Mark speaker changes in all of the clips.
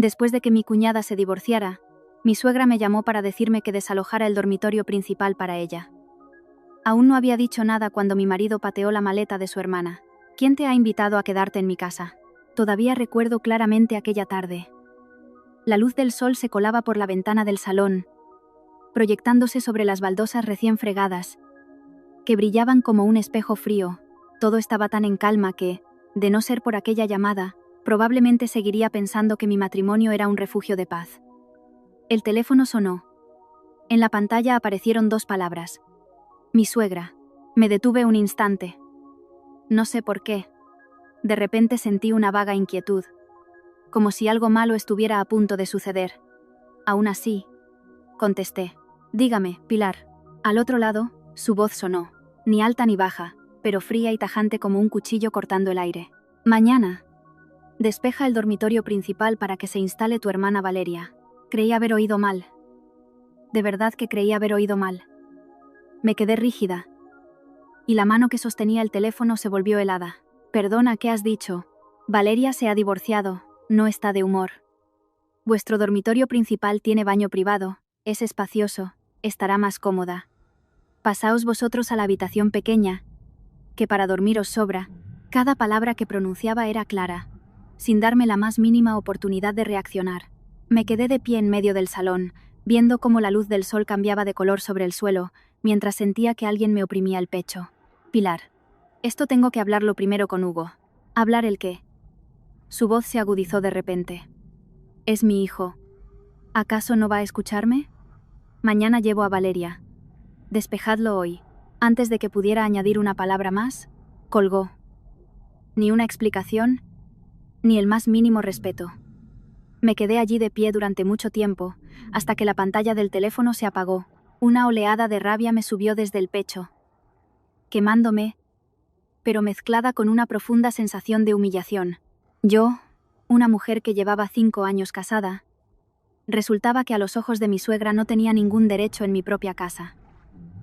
Speaker 1: Después de que mi cuñada se divorciara, mi suegra me llamó para decirme que desalojara el dormitorio principal para ella. Aún no había dicho nada cuando mi marido pateó la maleta de su hermana. ¿Quién te ha invitado a quedarte en mi casa? Todavía recuerdo claramente aquella tarde. La luz del sol se colaba por la ventana del salón, proyectándose sobre las baldosas recién fregadas, que brillaban como un espejo frío. Todo estaba tan en calma que, de no ser por aquella llamada, probablemente seguiría pensando que mi matrimonio era un refugio de paz. El teléfono sonó. En la pantalla aparecieron 2 palabras. Mi suegra. Me detuve un instante. No sé por qué. De repente sentí una vaga inquietud, como si algo malo estuviera a punto de suceder. Aún así, contesté. Dígame, Pilar. Al otro lado, su voz sonó, ni alta ni baja, pero fría y tajante como un cuchillo cortando el aire. Mañana. Despeja el dormitorio principal para que se instale tu hermana Valeria. Creí haber oído mal. De verdad que creí haber oído mal. Me quedé rígida, y la mano que sostenía el teléfono se volvió helada. Perdona, ¿qué has dicho? Valeria se ha divorciado, no está de humor. Vuestro dormitorio principal tiene baño privado, es espacioso, estará más cómoda. Pasaos vosotros a la habitación pequeña, que para dormir os sobra. Cada palabra que pronunciaba era clara, sin darme la más mínima oportunidad de reaccionar. Me quedé de pie en medio del salón, viendo cómo la luz del sol cambiaba de color sobre el suelo, mientras sentía que alguien me oprimía el pecho. Pilar. Esto tengo que hablarlo primero con Hugo. ¿Hablar el qué? Su voz se agudizó de repente. Es mi hijo. ¿Acaso no va a escucharme? Mañana llevo a Valeria. Despejadlo hoy. Antes de que pudiera añadir una palabra más, colgó. Ni una explicación, ni el más mínimo respeto. Me quedé allí de pie durante mucho tiempo, hasta que la pantalla del teléfono se apagó. Una oleada de rabia me subió desde el pecho, quemándome, pero mezclada con una profunda sensación de humillación. Yo, una mujer que llevaba 5 años casada, resultaba que a los ojos de mi suegra no tenía ningún derecho en mi propia casa.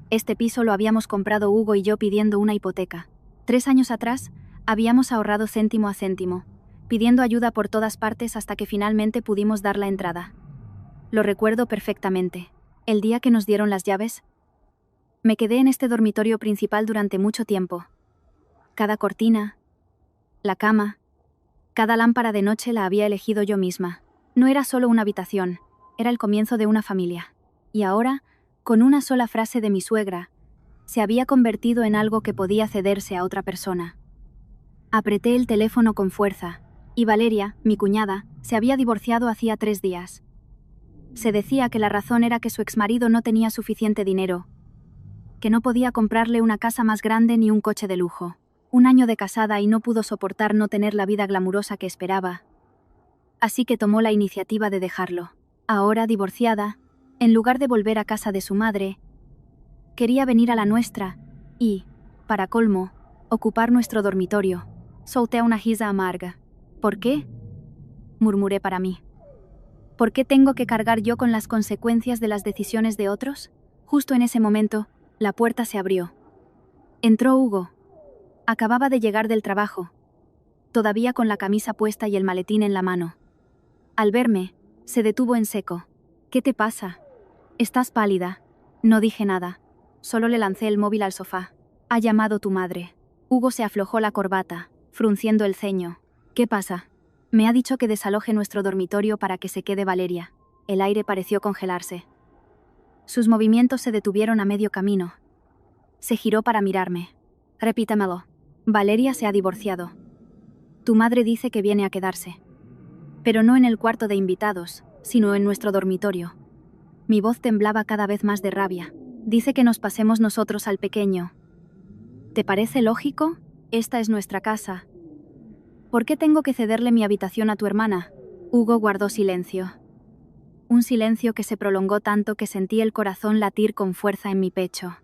Speaker 1: Este piso lo habíamos comprado Hugo y yo pidiendo una hipoteca. 3 años atrás, habíamos ahorrado céntimo a céntimo, pidiendo ayuda por todas partes hasta que finalmente pudimos dar la entrada. Lo recuerdo perfectamente. El día que nos dieron las llaves, me quedé en este dormitorio principal durante mucho tiempo. Cada cortina, la cama, cada lámpara de noche la había elegido yo misma. No era solo una habitación, era el comienzo de una familia. Y ahora, con una sola frase de mi suegra, se había convertido en algo que podía cederse a otra persona. Apreté el teléfono con fuerza, y Valeria, mi cuñada, se había divorciado hacía 3 días. Se decía que la razón era que su exmarido no tenía suficiente dinero, que no podía comprarle una casa más grande ni un coche de lujo. 1 año de casada y no pudo soportar no tener la vida glamurosa que esperaba. Así que tomó la iniciativa de dejarlo. Ahora, divorciada, en lugar de volver a casa de su madre, quería venir a la nuestra y, para colmo, ocupar nuestro dormitorio. Solté una risa amarga. ¿Por qué? Murmuré para mí. ¿Por qué tengo que cargar yo con las consecuencias de las decisiones de otros? Justo en ese momento, la puerta se abrió. Entró Hugo. Acababa de llegar del trabajo, todavía con la camisa puesta y el maletín en la mano. Al verme, se detuvo en seco. ¿Qué te pasa? Estás pálida. No dije nada. Solo le lancé el móvil al sofá. Ha llamado tu madre. Hugo se aflojó la corbata, frunciendo el ceño. ¿Qué pasa? Me ha dicho que desaloje nuestro dormitorio para que se quede Valeria. El aire pareció congelarse. Sus movimientos se detuvieron a medio camino. Se giró para mirarme. Repítamelo. Valeria se ha divorciado. Tu madre dice que viene a quedarse. Pero no en el cuarto de invitados, sino en nuestro dormitorio. Mi voz temblaba cada vez más de rabia. Dice que nos pasemos nosotros al pequeño. ¿Te parece lógico? Esta es nuestra casa. ¿Por qué tengo que cederle mi habitación a tu hermana? Hugo guardó silencio. Un silencio que se prolongó tanto que sentí el corazón latir con fuerza en mi pecho.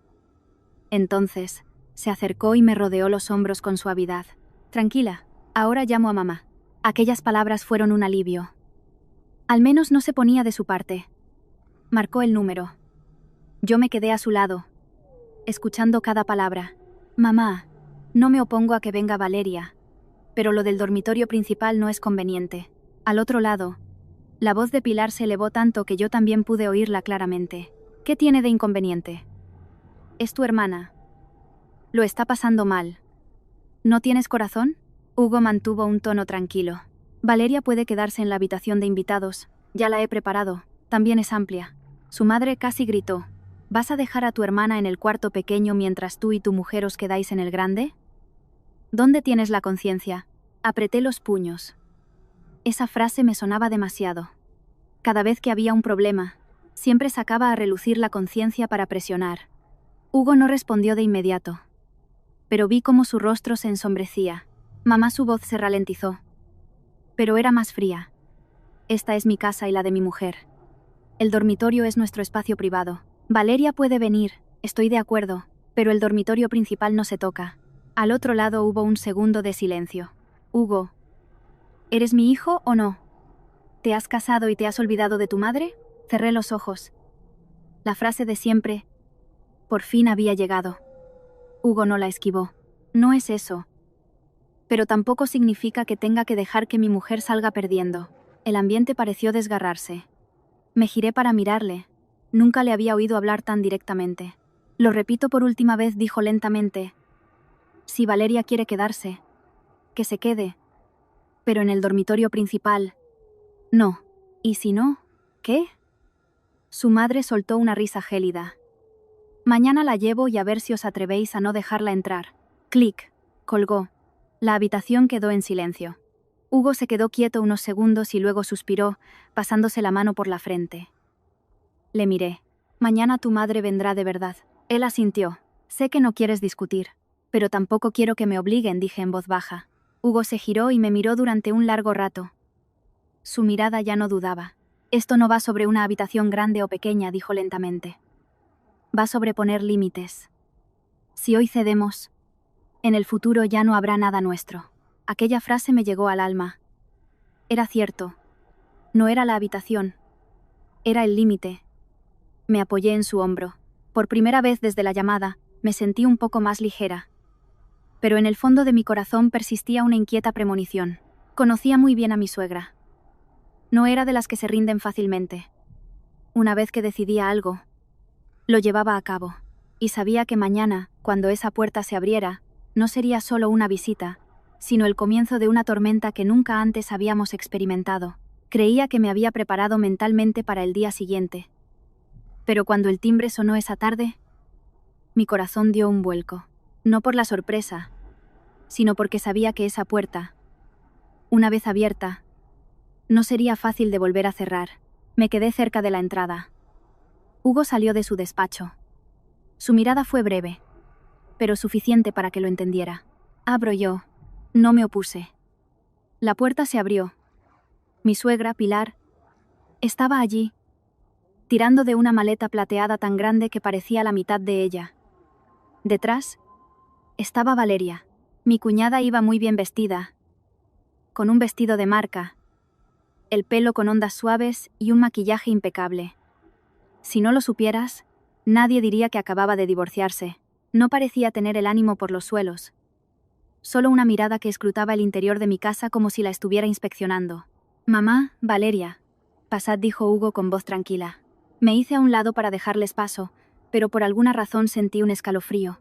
Speaker 1: Entonces, se acercó y me rodeó los hombros con suavidad. Tranquila, ahora llamo a mamá. Aquellas palabras fueron un alivio. Al menos no se ponía de su parte. Marcó el número. Yo me quedé a su lado, escuchando cada palabra. Mamá, no me opongo a que venga Valeria, pero lo del dormitorio principal no es conveniente. Al otro lado, La voz de Pilar se elevó tanto que yo también pude oírla claramente. ¿Qué tiene de inconveniente? Es tu hermana. Lo está pasando mal. ¿No tienes corazón? Hugo mantuvo un tono tranquilo. Valeria puede quedarse en la habitación de invitados. Ya la he preparado. También es amplia. Su madre casi gritó. ¿Vas a dejar a tu hermana en el cuarto pequeño mientras tú y tu mujer os quedáis en el grande? ¿Dónde tienes la conciencia? Apreté los puños. Esa frase me sonaba demasiado. Cada vez que había un problema, siempre sacaba a relucir la conciencia para presionar. Hugo no respondió de inmediato. Pero vi cómo su rostro se ensombrecía. Mamá, su voz se ralentizó. Pero era más fría. Esta es mi casa y la de mi mujer. El dormitorio es nuestro espacio privado. Valeria puede venir, estoy de acuerdo, pero el dormitorio principal no se toca. Al otro lado hubo un segundo de silencio. Hugo, ¿eres mi hijo o no? ¿Te has casado y te has olvidado de tu madre? Cerré los ojos. La frase de siempre, por fin había llegado. Hugo no la esquivó. No es eso. Pero tampoco significa que tenga que dejar que mi mujer salga perdiendo. El ambiente pareció desgarrarse. Me giré para mirarle. Nunca le había oído hablar tan directamente. Lo repito por última vez, dijo lentamente. Si Valeria quiere quedarse, que se quede. Pero en el dormitorio principal, no. ¿Y si no? ¿Qué? Su madre soltó una risa gélida. Mañana la llevo y a ver si os atrevéis a no dejarla entrar. Clic. Colgó. La habitación quedó en silencio. Hugo se quedó quieto unos segundos y luego suspiró, pasándose la mano por la frente. Le miré. Mañana tu madre vendrá de verdad. Él asintió. Sé que no quieres discutir, pero tampoco quiero que me obliguen, dije en voz baja. Hugo se giró y me miró durante un largo rato. Su mirada ya no dudaba. Esto no va sobre una habitación grande o pequeña, dijo lentamente. Va sobre poner límites. Si hoy cedemos, en el futuro ya no habrá nada nuestro. Aquella frase me llegó al alma. Era cierto. No era la habitación. Era el límite. Me apoyé en su hombro. Por primera vez desde la llamada, me sentí un poco más ligera. Pero en el fondo de mi corazón persistía una inquieta premonición. Conocía muy bien a mi suegra. No era de las que se rinden fácilmente. Una vez que decidía algo, lo llevaba a cabo. Y sabía que mañana, cuando esa puerta se abriera, no sería solo una visita, sino el comienzo de una tormenta que nunca antes habíamos experimentado. Creía que me había preparado mentalmente para el día siguiente. Pero cuando el timbre sonó esa tarde, mi corazón dio un vuelco. No por la sorpresa, sino porque sabía que esa puerta, una vez abierta, no sería fácil de volver a cerrar. Me quedé cerca de la entrada. Hugo salió de su despacho. Su mirada fue breve, pero suficiente para que lo entendiera. Abro yo. No me opuse. La puerta se abrió. Mi suegra, Pilar, estaba allí, tirando de una maleta plateada tan grande que parecía la mitad de ella. Detrás estaba Valeria. Mi cuñada iba muy bien vestida, con un vestido de marca, el pelo con ondas suaves y un maquillaje impecable. Si no lo supieras, nadie diría que acababa de divorciarse. No parecía tener el ánimo por los suelos. Solo una mirada que escrutaba el interior de mi casa como si la estuviera inspeccionando. «Mamá, Valeria», Pasad, dijo Hugo con voz tranquila. Me hice a un lado para dejarles paso, pero por alguna razón sentí un escalofrío.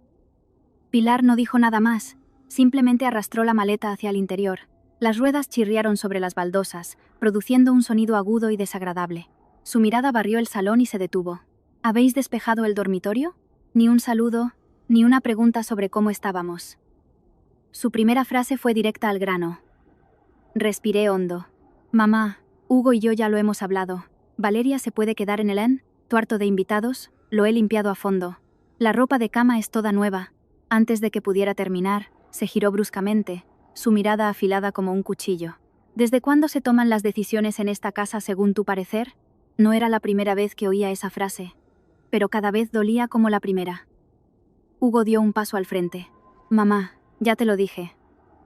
Speaker 1: Pilar no dijo nada más, simplemente arrastró la maleta hacia el interior. Las ruedas chirriaron sobre las baldosas, produciendo un sonido agudo y desagradable. Su mirada barrió el salón y se detuvo. ¿Habéis despejado el dormitorio? Ni un saludo, ni una pregunta sobre cómo estábamos. Su primera frase fue directa al grano. Respiré hondo. Mamá, Hugo y yo ya lo hemos hablado. Valeria se puede quedar en el inn, cuarto de invitados, lo he limpiado a fondo. La ropa de cama es toda nueva. Antes de que pudiera terminar, se giró bruscamente, su mirada afilada como un cuchillo. ¿Desde cuándo se toman las decisiones en esta casa según tu parecer? No era la primera vez que oía esa frase, pero cada vez dolía como la primera. Hugo dio un paso al frente. Mamá, ya te lo dije.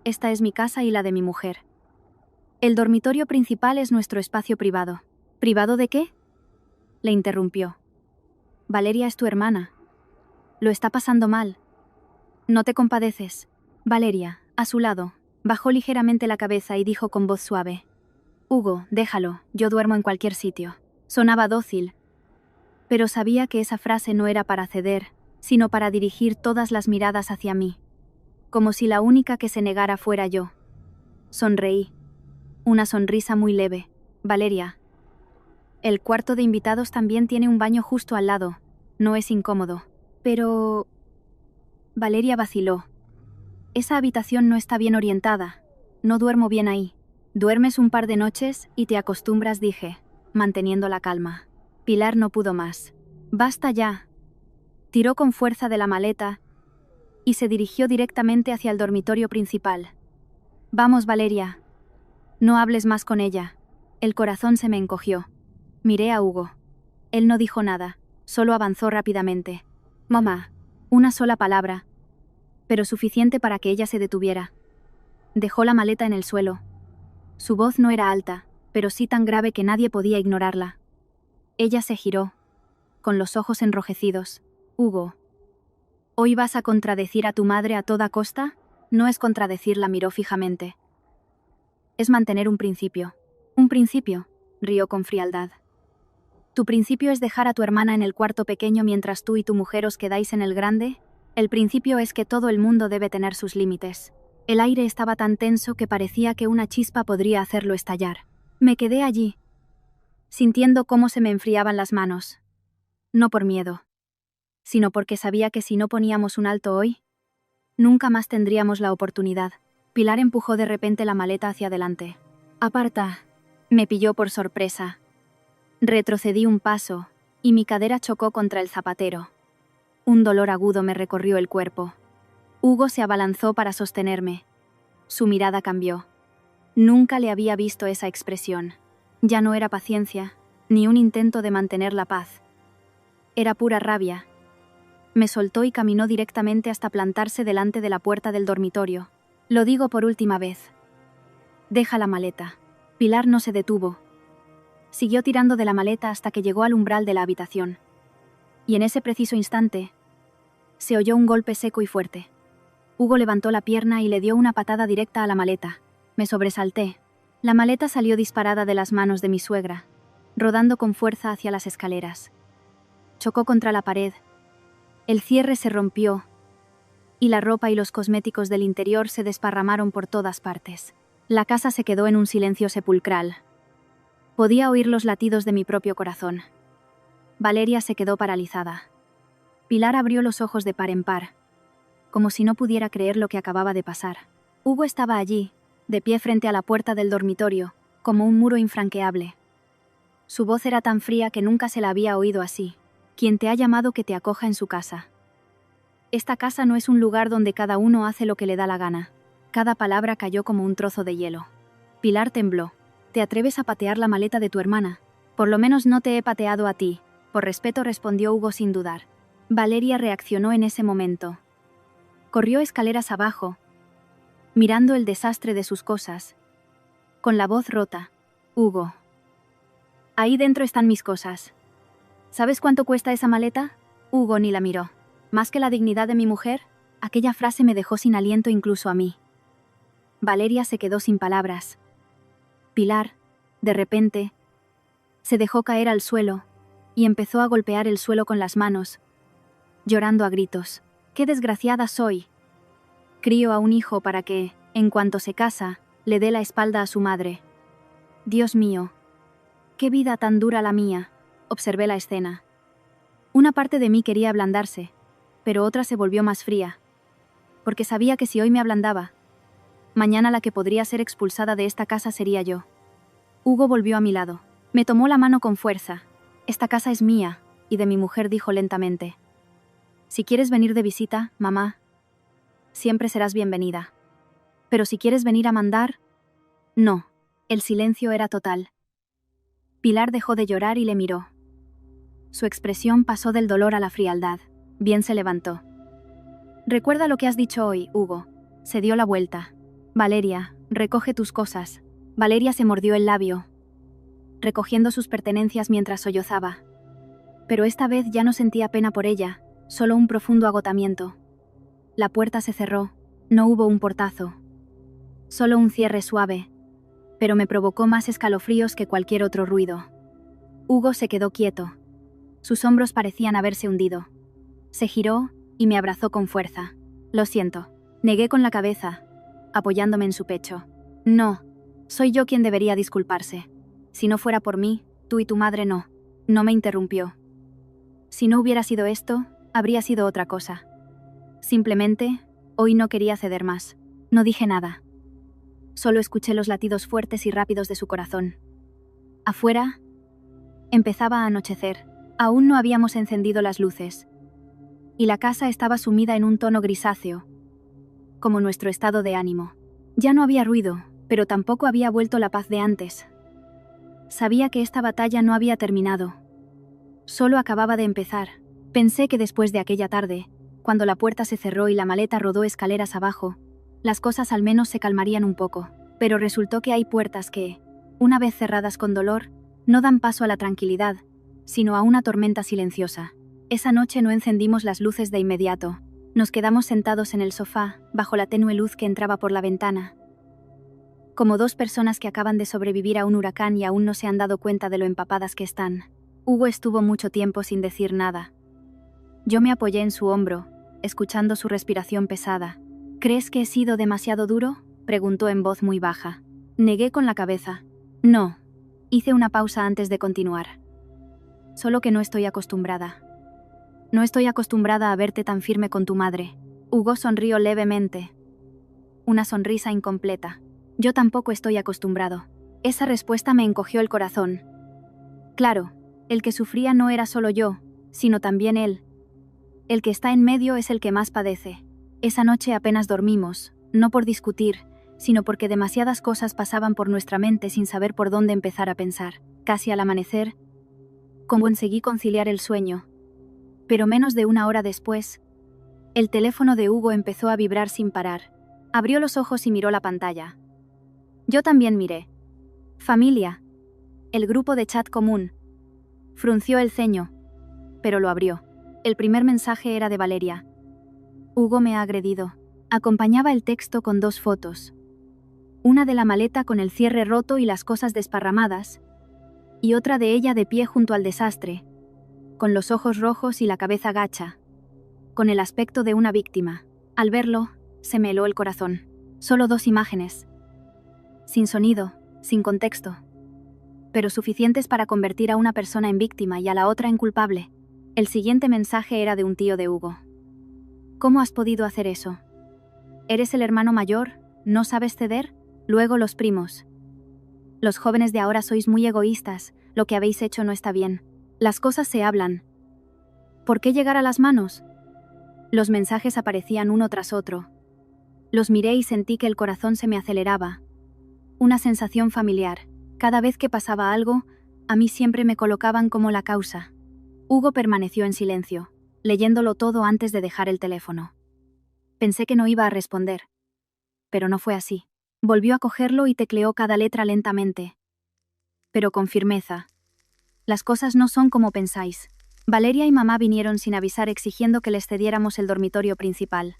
Speaker 1: Esta es mi casa y la de mi mujer. El dormitorio principal es nuestro espacio privado. ¿Privado de qué? Le interrumpió. Valeria es tu hermana. Lo está pasando mal. No te compadeces. Valeria, a su lado, bajó ligeramente la cabeza y dijo con voz suave. Hugo, déjalo, yo duermo en cualquier sitio. Sonaba dócil, pero sabía que esa frase no era para ceder, sino para dirigir todas las miradas hacia mí, como si la única que se negara fuera yo. Sonreí. Una sonrisa muy leve. Valeria. El cuarto de invitados también tiene un baño justo al lado. No es incómodo. Pero... Valeria vaciló. Esa habitación no está bien orientada. No duermo bien ahí. Duermes un par de noches y te acostumbras, dije, manteniendo la calma. Pilar no pudo más. Basta ya. Tiró con fuerza de la maleta y se dirigió directamente hacia el dormitorio principal. Vamos, Valeria. No hables más con ella. El corazón se me encogió. Miré a Hugo. Él no dijo nada, solo avanzó rápidamente. Mamá. Una sola palabra, pero suficiente para que ella se detuviera. Dejó la maleta en el suelo. Su voz no era alta, pero sí tan grave que nadie podía ignorarla. Ella se giró, con los ojos enrojecidos. Hugo. ¿Hoy vas a contradecir a tu madre a toda costa? No es contradecirla, miró fijamente. Es mantener un principio. ¿Un principio?, rió con frialdad. ¿Tu principio es dejar a tu hermana en el cuarto pequeño mientras tú y tu mujer os quedáis en el grande? El principio es que todo el mundo debe tener sus límites. El aire estaba tan tenso que parecía que una chispa podría hacerlo estallar. Me quedé allí, sintiendo cómo se me enfriaban las manos. No por miedo, sino porque sabía que si no poníamos un alto hoy, nunca más tendríamos la oportunidad. Pilar empujó de repente la maleta hacia adelante. Aparta. Me pilló por sorpresa. Retrocedí un paso, y mi cadera chocó contra el zapatero. Un dolor agudo me recorrió el cuerpo. Hugo se abalanzó para sostenerme. Su mirada cambió. Nunca le había visto esa expresión. Ya no era paciencia, ni un intento de mantener la paz. Era pura rabia. Me soltó y caminó directamente hasta plantarse delante de la puerta del dormitorio. Lo digo por última vez. Deja la maleta. Pilar no se detuvo. Siguió tirando de la maleta hasta que llegó al umbral de la habitación. Y en ese preciso instante, se oyó un golpe seco y fuerte. Hugo levantó la pierna y le dio una patada directa a la maleta. Me sobresalté. La maleta salió disparada de las manos de mi suegra, rodando con fuerza hacia las escaleras. Chocó contra la pared. El cierre se rompió, y la ropa y los cosméticos del interior se desparramaron por todas partes. La casa se quedó en un silencio sepulcral. Podía oír los latidos de mi propio corazón. Valeria se quedó paralizada. Pilar abrió los ojos de par en par, como si no pudiera creer lo que acababa de pasar. Hugo estaba allí, de pie frente a la puerta del dormitorio, como un muro infranqueable. Su voz era tan fría que nunca se la había oído así. ¿Quién te ha llamado que te acoja en su casa? Esta casa no es un lugar donde cada uno hace lo que le da la gana. Cada palabra cayó como un trozo de hielo. Pilar tembló. ¿Te atreves a patear la maleta de tu hermana? Por lo menos no te he pateado a ti. Por respeto, respondió Hugo sin dudar. Valeria reaccionó en ese momento. Corrió escaleras abajo, mirando el desastre de sus cosas. Con la voz rota. Hugo. Ahí dentro están mis cosas. ¿Sabes cuánto cuesta esa maleta? Hugo ni la miró. ¿Más que la dignidad de mi mujer? Aquella frase me dejó sin aliento incluso a mí. Valeria se quedó sin palabras. Pilar, de repente, se dejó caer al suelo y empezó a golpear el suelo con las manos, llorando a gritos. ¡Qué desgraciada soy! Crío a un hijo para que, en cuanto se casa, le dé la espalda a su madre. Dios mío, qué vida tan dura la mía. Observé la escena. Una parte de mí quería ablandarse, pero otra se volvió más fría, porque sabía que si hoy me ablandaba, mañana la que podría ser expulsada de esta casa sería yo. Hugo volvió a mi lado. Me tomó la mano con fuerza. Esta casa es mía, y de mi mujer, dijo lentamente. Si quieres venir de visita, mamá, siempre serás bienvenida. Pero si quieres venir a mandar, no. El silencio era total. Pilar dejó de llorar y le miró. Su expresión pasó del dolor a la frialdad. Bien se levantó. Recuerda lo que has dicho hoy, Hugo. Se dio la vuelta. Valeria, recoge tus cosas. Valeria se mordió el labio, recogiendo sus pertenencias mientras sollozaba. Pero esta vez ya no sentía pena por ella, solo un profundo agotamiento. La puerta se cerró, no hubo un portazo. Solo un cierre suave. pero me provocó más escalofríos que cualquier otro ruido. Hugo se quedó quieto. Sus hombros parecían haberse hundido. Se giró y me abrazó con fuerza. Lo siento. Negué con la cabeza, apoyándome en su pecho. No, soy yo quien debería disculparse. Si no fuera por mí, tú y tu madre no. No me interrumpió. Si no hubiera sido esto, habría sido otra cosa. Simplemente, hoy no quería ceder más. No dije nada. Solo escuché los latidos fuertes y rápidos de su corazón. Afuera, empezaba a anochecer. Aún no habíamos encendido las luces. Y la casa estaba sumida en un tono grisáceo, como nuestro estado de ánimo. Ya no había ruido, pero tampoco había vuelto la paz de antes. Sabía que esta batalla no había terminado. Solo acababa de empezar. Pensé que después de aquella tarde, cuando la puerta se cerró y la maleta rodó escaleras abajo, las cosas al menos se calmarían un poco, pero resultó que hay puertas que, una vez cerradas con dolor, no dan paso a la tranquilidad, sino a una tormenta silenciosa. Esa noche no encendimos las luces de inmediato. Nos quedamos sentados en el sofá, bajo la tenue luz que entraba por la ventana. Como dos personas que acaban de sobrevivir a un huracán y aún no se han dado cuenta de lo empapadas que están. Hugo estuvo mucho tiempo sin decir nada. Yo me apoyé en su hombro, escuchando su respiración pesada. ¿Crees que he sido demasiado duro?, preguntó en voz muy baja. Negué con la cabeza. No. Hice una pausa antes de continuar. Solo que no estoy acostumbrada. No estoy acostumbrada a verte tan firme con tu madre. Hugo sonrió levemente. Una sonrisa incompleta. Yo tampoco estoy acostumbrado. Esa respuesta me encogió el corazón. Claro, el que sufría no era solo yo, sino también él. El que está en medio es el que más padece. Esa noche apenas dormimos, no por discutir, sino porque demasiadas cosas pasaban por nuestra mente sin saber por dónde empezar a pensar. Casi al amanecer, conseguí conciliar el sueño. Pero menos de una hora después, el teléfono de Hugo empezó a vibrar sin parar. Abrió los ojos y miró la pantalla. Yo también miré. Familia. El grupo de chat común. Frunció el ceño, pero lo abrió. El primer mensaje era de Valeria. Hugo me ha agredido. Acompañaba el texto con dos fotos. Una de la maleta con el cierre roto y las cosas desparramadas, y otra de ella de pie junto al desastre, con los ojos rojos y la cabeza gacha, con el aspecto de una víctima. Al verlo, se me heló el corazón. Solo dos imágenes. Sin sonido, sin contexto. Pero suficientes para convertir a una persona en víctima y a la otra en culpable. El siguiente mensaje era de un tío de Hugo. ¿Cómo has podido hacer eso? ¿Eres el hermano mayor? ¿No sabes ceder? Luego los primos. Los jóvenes de ahora sois muy egoístas, lo que habéis hecho no está bien. Las cosas se hablan. ¿Por qué llegar a las manos? Los mensajes aparecían uno tras otro. Los miré y sentí que el corazón se me aceleraba. Una sensación familiar. Cada vez que pasaba algo, a mí siempre me colocaban como la causa. Hugo permaneció en silencio, leyéndolo todo antes de dejar el teléfono. Pensé que no iba a responder. Pero no fue así. Volvió a cogerlo y tecleó cada letra lentamente. Pero con firmeza. Las cosas no son como pensáis. Valeria y mamá vinieron sin avisar exigiendo que les cediéramos el dormitorio principal.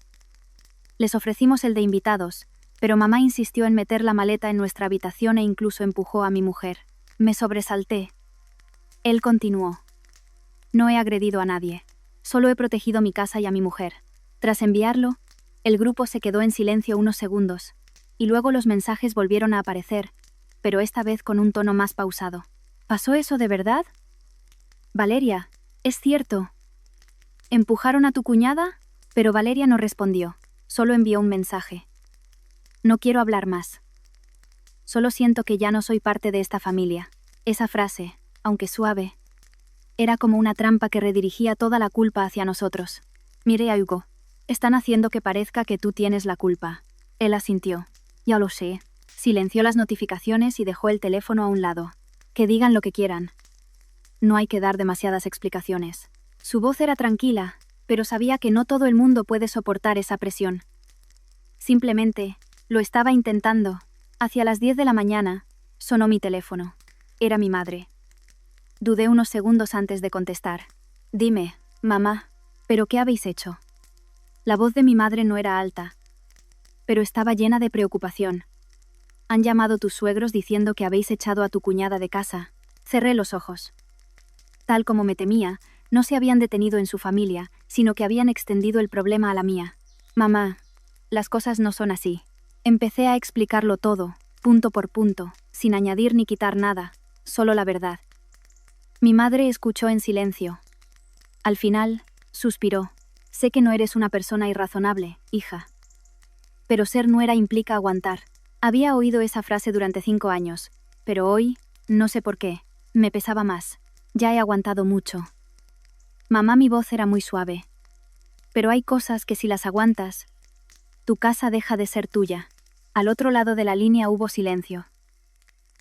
Speaker 1: Les ofrecimos el de invitados, pero mamá insistió en meter la maleta en nuestra habitación e incluso empujó a mi mujer. Me sobresalté. Él continuó. No he agredido a nadie. Solo he protegido mi casa y a mi mujer. Tras enviarlo, el grupo se quedó en silencio unos segundos, y luego los mensajes volvieron a aparecer, pero esta vez con un tono más pausado. ¿Pasó eso de verdad? Valeria, es cierto. ¿Empujaron a tu cuñada? Pero Valeria no respondió, solo envió un mensaje. No quiero hablar más. Solo siento que ya no soy parte de esta familia. Esa frase, aunque suave, era como una trampa que redirigía toda la culpa hacia nosotros. Miré a Hugo. Están haciendo que parezca que tú tienes la culpa. Él asintió. Ya lo sé. Silenció las notificaciones y dejó el teléfono a un lado. Que digan lo que quieran. No hay que dar demasiadas explicaciones. Su voz era tranquila, pero sabía que no todo el mundo puede soportar esa presión. Simplemente, lo estaba intentando. Hacia las 10 de la mañana, sonó mi teléfono. Era mi madre. Dudé unos segundos antes de contestar. Dime, mamá, ¿pero qué habéis hecho? La voz de mi madre no era alta, pero estaba llena de preocupación. Han llamado tus suegros diciendo que habéis echado a tu cuñada de casa. Cerré los ojos. Tal como me temía, no se habían detenido en su familia, sino que habían extendido el problema a la mía. Mamá, las cosas no son así. Empecé a explicarlo todo, punto por punto, sin añadir ni quitar nada, solo la verdad. Mi madre escuchó en silencio. Al final, suspiró. Sé que no eres una persona irrazonable, hija. Pero ser nuera implica aguantar. Había oído esa frase durante 5 años, pero hoy, no sé por qué, me pesaba más. Ya he aguantado mucho. Mamá, mi voz era muy suave. Pero hay cosas que si las aguantas, tu casa deja de ser tuya. Al otro lado de la línea hubo silencio.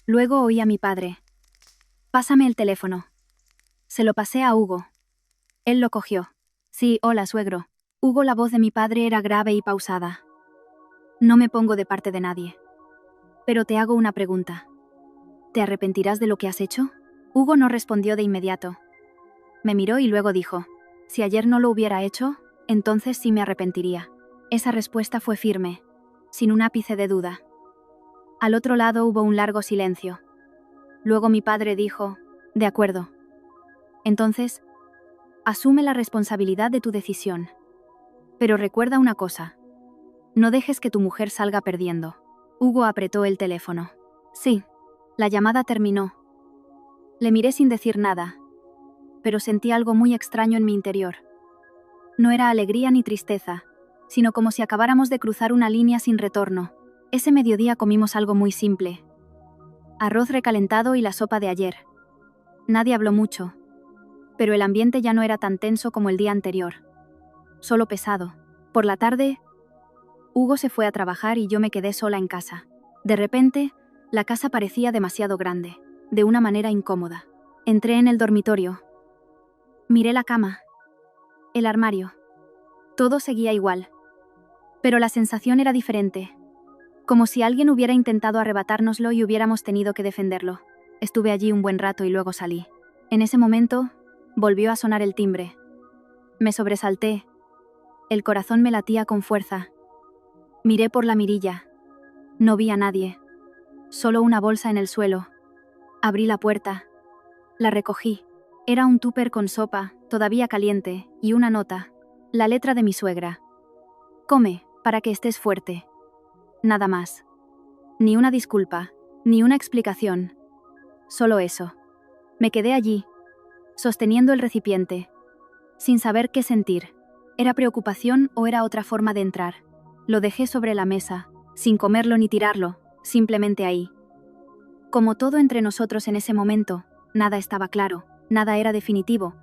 Speaker 1: Luego oí a mi padre. Pásame el teléfono. Se lo pasé a Hugo. Él lo cogió. Sí, hola, suegro. Hugo, la voz de mi padre era grave y pausada. No me pongo de parte de nadie. Pero te hago una pregunta. ¿Te arrepentirás de lo que has hecho? Hugo no respondió de inmediato. Me miró y luego dijo, si ayer no lo hubiera hecho, entonces sí me arrepentiría. Esa respuesta fue firme, sin un ápice de duda. Al otro lado hubo un largo silencio. Luego mi padre dijo, de acuerdo. Entonces, asume la responsabilidad de tu decisión. Pero recuerda una cosa. No dejes que tu mujer salga perdiendo. Hugo apretó el teléfono. Sí. La llamada terminó. Le miré sin decir nada, pero sentí algo muy extraño en mi interior. No era alegría ni tristeza, sino como si acabáramos de cruzar una línea sin retorno. Ese mediodía comimos algo muy simple. Arroz recalentado y la sopa de ayer. Nadie habló mucho, pero el ambiente ya no era tan tenso como el día anterior. Solo pesado. Por la tarde, Hugo se fue a trabajar y yo me quedé sola en casa. De repente, la casa parecía demasiado grande, de una manera incómoda. Entré en el dormitorio. Miré la cama, el armario. Todo seguía igual. Pero la sensación era diferente. Como si alguien hubiera intentado arrebatárnoslo y hubiéramos tenido que defenderlo. Estuve allí un buen rato y luego salí. En ese momento, volvió a sonar el timbre. Me sobresalté. El corazón me latía con fuerza. Miré por la mirilla. No vi a nadie. Solo una bolsa en el suelo. Abrí la puerta. La recogí. Era un tupper con sopa, todavía caliente, y una nota. La letra de mi suegra. Come, para que estés fuerte. Nada más. Ni una disculpa, ni una explicación. Solo eso. Me quedé allí, sosteniendo el recipiente, sin saber qué sentir. ¿Era preocupación o era otra forma de entrar? Lo dejé sobre la mesa, sin comerlo ni tirarlo, simplemente ahí. Como todo entre nosotros en ese momento, nada estaba claro, nada era definitivo,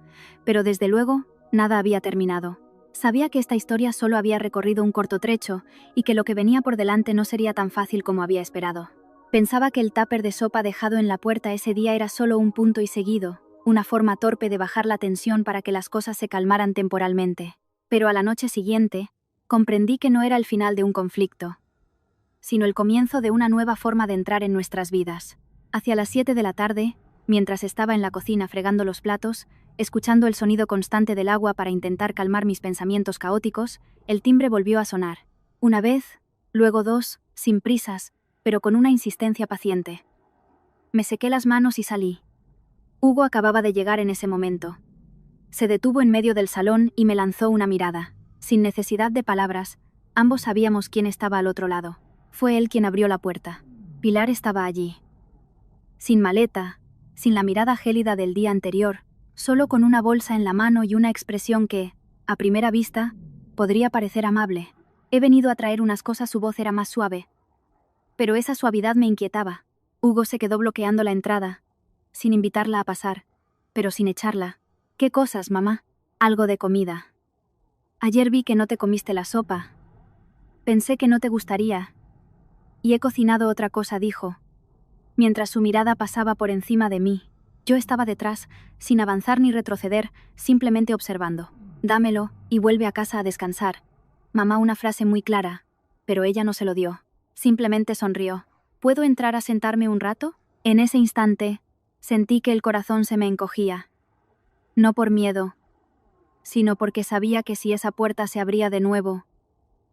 Speaker 1: pero desde luego, nada había terminado. Sabía que esta historia solo había recorrido un corto trecho y que lo que venía por delante no sería tan fácil como había esperado. Pensaba que el tupper de sopa dejado en la puerta ese día era solo un punto y seguido, una forma torpe de bajar la tensión para que las cosas se calmaran temporalmente. Pero a la noche siguiente, comprendí que no era el final de un conflicto, sino el comienzo de una nueva forma de entrar en nuestras vidas. Hacia las 7 de la tarde, mientras estaba en la cocina fregando los platos, escuchando el sonido constante del agua para intentar calmar mis pensamientos caóticos, el timbre volvió a sonar. Una vez, luego dos, sin prisas, pero con una insistencia paciente. Me sequé las manos y salí. Hugo acababa de llegar en ese momento. Se detuvo en medio del salón y me lanzó una mirada. Sin necesidad de palabras, ambos sabíamos quién estaba al otro lado. Fue él quien abrió la puerta. Pilar estaba allí. Sin maleta, sin la mirada gélida del día anterior, solo con una bolsa en la mano y una expresión que, a primera vista, podría parecer amable. He venido a traer unas cosas, su voz era más suave. Pero esa suavidad me inquietaba. Hugo se quedó bloqueando la entrada, sin invitarla a pasar, pero sin echarla. ¿Qué cosas, mamá? Algo de comida. Ayer vi que no te comiste la sopa. Pensé que no te gustaría. Y he cocinado otra cosa, dijo, mientras su mirada pasaba por encima de mí. Yo estaba detrás, sin avanzar ni retroceder, simplemente observando. Dámelo, y vuelve a casa a descansar. Mamá, una frase muy clara, pero ella no se lo dio. Simplemente sonrió. ¿Puedo entrar a sentarme un rato? En ese instante, sentí que el corazón se me encogía. No por miedo, sino porque sabía que si esa puerta se abría de nuevo,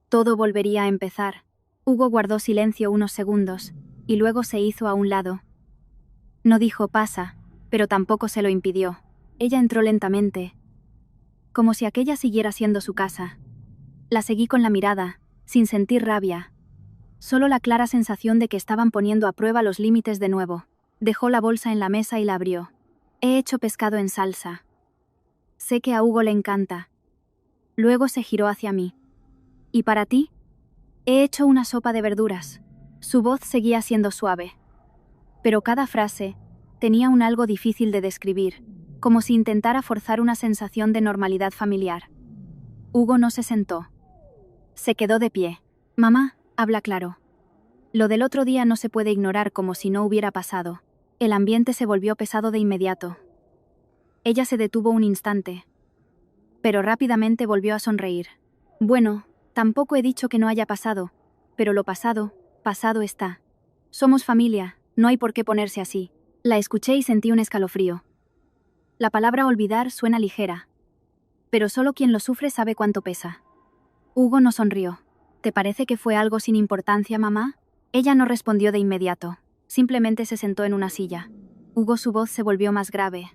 Speaker 1: todo volvería a empezar. Hugo guardó silencio unos segundos. y luego se hizo a un lado. No dijo pasa, pero tampoco se lo impidió. Ella entró lentamente, como si aquella siguiera siendo su casa. La seguí con la mirada, sin sentir rabia. Solo la clara sensación de que estaban poniendo a prueba los límites de nuevo. Dejó la bolsa en la mesa y la abrió. He hecho pescado en salsa. Sé que a Hugo le encanta. Luego se giró hacia mí. ¿Y para ti? He hecho una sopa de verduras. Su voz seguía siendo suave. Pero cada frase tenía un algo difícil de describir, como si intentara forzar una sensación de normalidad familiar. Hugo no se sentó. Se quedó de pie. Mamá, habla claro. Lo del otro día no se puede ignorar como si no hubiera pasado. El ambiente se volvió pesado de inmediato. Ella se detuvo un instante, pero rápidamente volvió a sonreír. Bueno, tampoco he dicho que no haya pasado, pero lo pasado, pasado está. Somos familia, no hay por qué ponerse así. La escuché y sentí un escalofrío. La palabra olvidar suena ligera, pero solo quien lo sufre sabe cuánto pesa. Hugo no sonrió. ¿Te parece que fue algo sin importancia, mamá? Ella no respondió de inmediato, simplemente se sentó en una silla. Hugo, su voz se volvió más grave.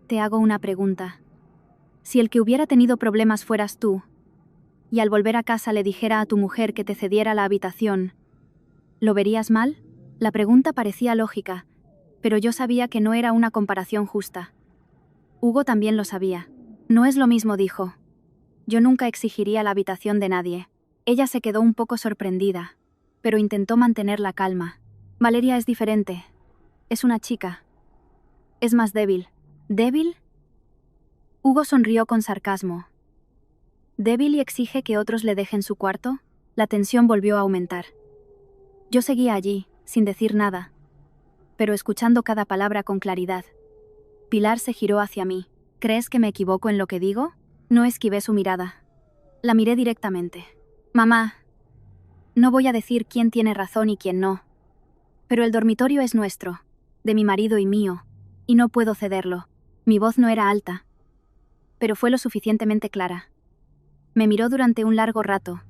Speaker 1: Te hago una pregunta. Si el que hubiera tenido problemas fueras tú, y al volver a casa le dijera a tu mujer que te cediera la habitación, ¿lo verías mal? La pregunta parecía lógica, pero yo sabía que no era una comparación justa. Hugo también lo sabía. No es lo mismo, dijo. Yo nunca exigiría la habitación de nadie. Ella se quedó un poco sorprendida, pero intentó mantener la calma. Valeria es diferente. Es una chica. Es más débil. ¿Débil? Hugo sonrió con sarcasmo. ¿Débil y exige que otros le dejen su cuarto? La tensión volvió a aumentar. Yo seguía allí, sin decir nada, pero escuchando cada palabra con claridad. Pilar se giró hacia mí. ¿Crees que me equivoco en lo que digo? No esquivé su mirada. La miré directamente. Mamá, no voy a decir quién tiene razón y quién no, pero el dormitorio es nuestro, de mi marido y mío, y no puedo cederlo. Mi voz no era alta, pero fue lo suficientemente clara. Me miró durante un largo rato.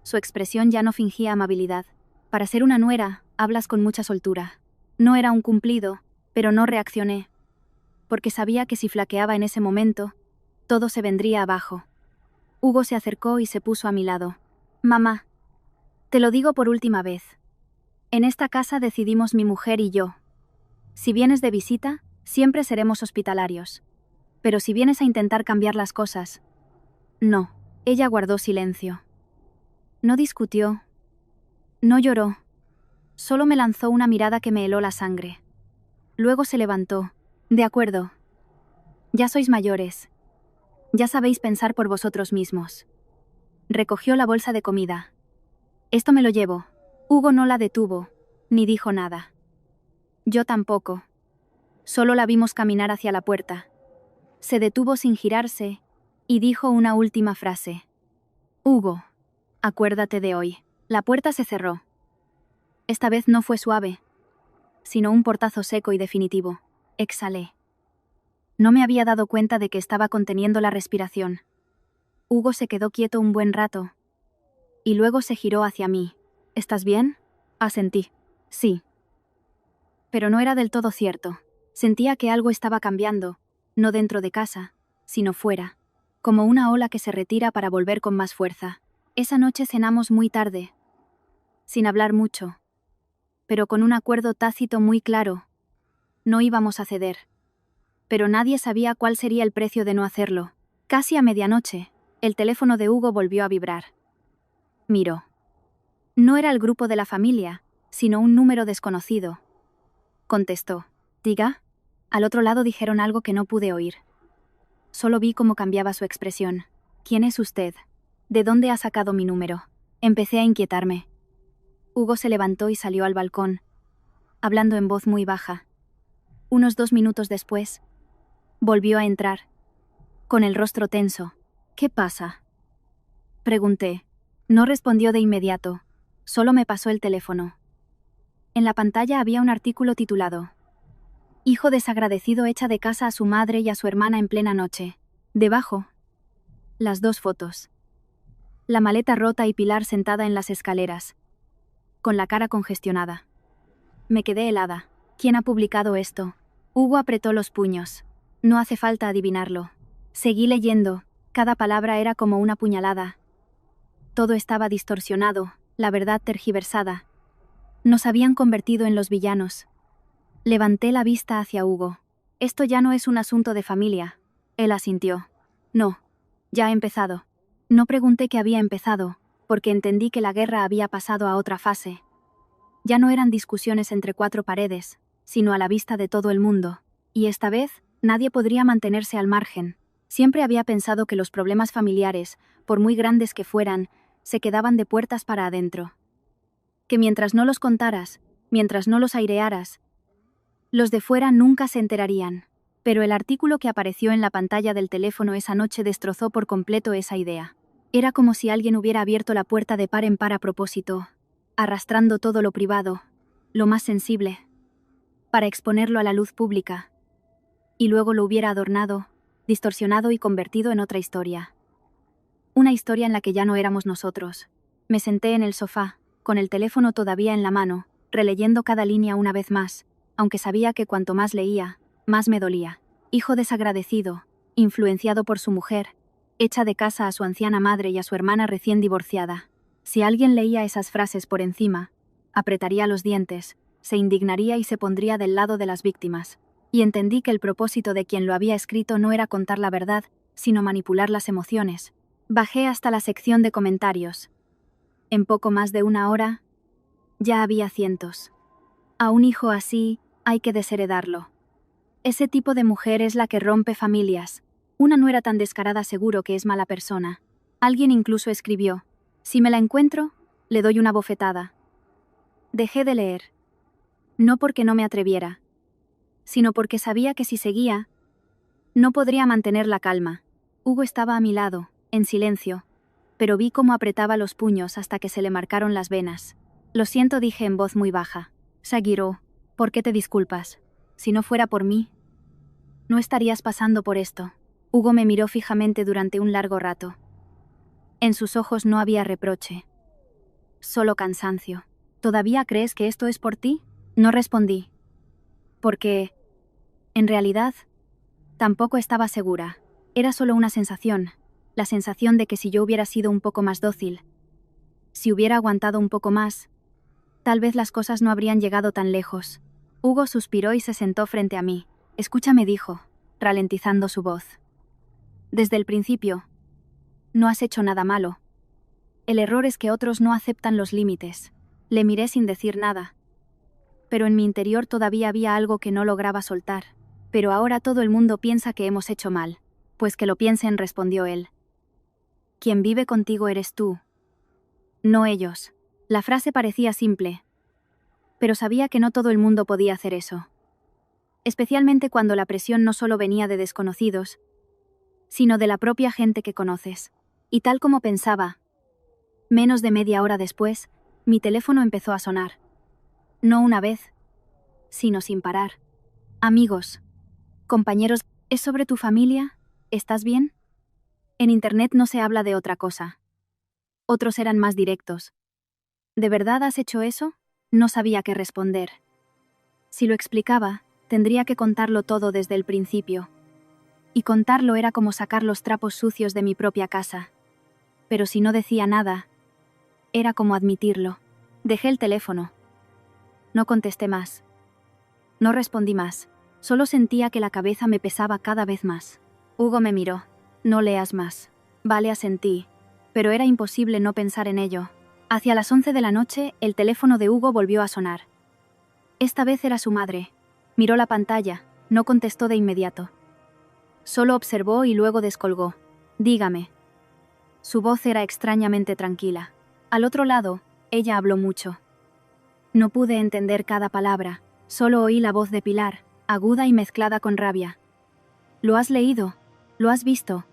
Speaker 1: Su expresión ya no fingía amabilidad. Para ser una nuera, hablas con mucha soltura. No era un cumplido, pero no reaccioné, porque sabía que si flaqueaba en ese momento, todo se vendría abajo. Hugo se acercó y se puso a mi lado. Mamá, te lo digo por última vez. En esta casa decidimos mi mujer y yo. Si vienes de visita, siempre seremos hospitalarios. Pero si vienes a intentar cambiar las cosas... No. Ella guardó silencio. No discutió. No lloró. Solo me lanzó una mirada que me heló la sangre. Luego se levantó. De acuerdo. Ya sois mayores. Ya sabéis pensar por vosotros mismos. Recogió la bolsa de comida. Esto me lo llevo. Hugo no la detuvo, ni dijo nada. Yo tampoco. Solo la vimos caminar hacia la puerta. Se detuvo sin girarse y dijo una última frase. Hugo, acuérdate de hoy. La puerta se cerró. Esta vez no fue suave, sino un portazo seco y definitivo. Exhalé. No me había dado cuenta de que estaba conteniendo la respiración. Hugo se quedó quieto un buen rato, y luego se giró hacia mí. ¿Estás bien? Asentí. Sí. Pero no era del todo cierto. Sentía que algo estaba cambiando, no dentro de casa, sino fuera, como una ola que se retira para volver con más fuerza. Esa noche cenamos muy tarde, sin hablar mucho, pero con un acuerdo tácito muy claro. No íbamos a ceder. Pero nadie sabía cuál sería el precio de no hacerlo. Casi a medianoche, el teléfono de Hugo volvió a vibrar. Miró. No era el grupo de la familia, sino un número desconocido. Contestó. ¿Diga? Al otro lado dijeron algo que no pude oír. Solo vi cómo cambiaba su expresión. ¿Quién es usted? ¿De dónde ha sacado mi número? Empecé a inquietarme. Hugo se levantó y salió al balcón, hablando en voz muy baja. Unos 2 minutos después, volvió a entrar, con el rostro tenso. ¿Qué pasa? Pregunté. No respondió de inmediato, solo me pasó el teléfono. En la pantalla había un artículo titulado Hijo desagradecido echa de casa a su madre y a su hermana en plena noche. Debajo, las 2 fotos. La maleta rota y Pilar sentada en las escaleras, con la cara congestionada. Me quedé helada. ¿Quién ha publicado esto? Hugo apretó los puños. No hace falta adivinarlo. Seguí leyendo. Cada palabra era como una puñalada. Todo estaba distorsionado, la verdad tergiversada. Nos habían convertido en los villanos. Levanté la vista hacia Hugo. Esto ya no es un asunto de familia. Él asintió. No. Ya ha empezado. No pregunté qué había empezado, porque entendí que la guerra había pasado a otra fase. Ya no eran discusiones entre cuatro paredes, sino a la vista de todo el mundo. Y esta vez, nadie podría mantenerse al margen. Siempre había pensado que los problemas familiares, por muy grandes que fueran, se quedaban de puertas para adentro. Que mientras no los contaras, mientras no los airearas, los de fuera nunca se enterarían. Pero el artículo que apareció en la pantalla del teléfono esa noche destrozó por completo esa idea. Era como si alguien hubiera abierto la puerta de par en par a propósito, arrastrando todo lo privado, lo más sensible, para exponerlo a la luz pública. Y luego lo hubiera adornado, distorsionado y convertido en otra historia. Una historia en la que ya no éramos nosotros. Me senté en el sofá, con el teléfono todavía en la mano, releyendo cada línea una vez más, aunque sabía que cuanto más leía, más me dolía. Hijo desagradecido, influenciado por su mujer, hecha de casa a su anciana madre y a su hermana recién divorciada. Si alguien leía esas frases por encima, apretaría los dientes, se indignaría y se pondría del lado de las víctimas. Y entendí que el propósito de quien lo había escrito no era contar la verdad, sino manipular las emociones. Bajé hasta la sección de comentarios. En poco más de una hora, ya había cientos. A un hijo así, hay que desheredarlo. Ese tipo de mujer es la que rompe familias. Una nuera tan descarada seguro que es mala persona. Alguien incluso escribió: si me la encuentro, le doy una bofetada. Dejé de leer. No porque no me atreviera, sino porque sabía que si seguía, no podría mantener la calma. Hugo estaba a mi lado, en silencio, pero vi cómo apretaba los puños hasta que se le marcaron las venas. Lo siento, dije en voz muy baja. Sagiro, ¿por qué te disculpas? Si no fuera por mí, no estarías pasando por esto. Hugo me miró fijamente durante un largo rato. En sus ojos no había reproche, solo cansancio. ¿Todavía crees que esto es por ti? No respondí. Porque, en realidad, tampoco estaba segura. Era solo una sensación, la sensación de que si yo hubiera sido un poco más dócil, si hubiera aguantado un poco más, tal vez las cosas no habrían llegado tan lejos. Hugo suspiró y se sentó frente a mí. Escúchame, dijo, ralentizando su voz. Desde el principio, no has hecho nada malo. El error es que otros no aceptan los límites. Le miré sin decir nada. Pero en mi interior todavía había algo que no lograba soltar. Pero ahora todo el mundo piensa que hemos hecho mal. Pues que lo piensen, respondió él. Quien vive contigo eres tú, no ellos. La frase parecía simple, pero sabía que no todo el mundo podía hacer eso. Especialmente cuando la presión no solo venía de desconocidos, sino de la propia gente que conoces. Y tal como pensaba, menos de media hora después, mi teléfono empezó a sonar. No una vez, sino sin parar. Amigos, compañeros, ¿es sobre tu familia? ¿Estás bien? En internet no se habla de otra cosa. Otros eran más directos. ¿De verdad has hecho eso? No sabía qué responder. Si lo explicaba, tendría que contarlo todo desde el principio. Y contarlo era como sacar los trapos sucios de mi propia casa. Pero si no decía nada, era como admitirlo. Dejé el teléfono. No contesté más. No respondí más. Solo sentía que la cabeza me pesaba cada vez más. Hugo me miró. No leas más. Vale, asentí. Pero era imposible no pensar en ello. Hacia las 11 de la noche, el teléfono de Hugo volvió a sonar. Esta vez era su madre. Miró la pantalla, no contestó de inmediato. Solo observó y luego descolgó. Dígame. Su voz era extrañamente tranquila. Al otro lado, ella habló mucho. No pude entender cada palabra, solo oí la voz de Pilar, aguda y mezclada con rabia. ¿Lo has leído? ¿Lo has visto?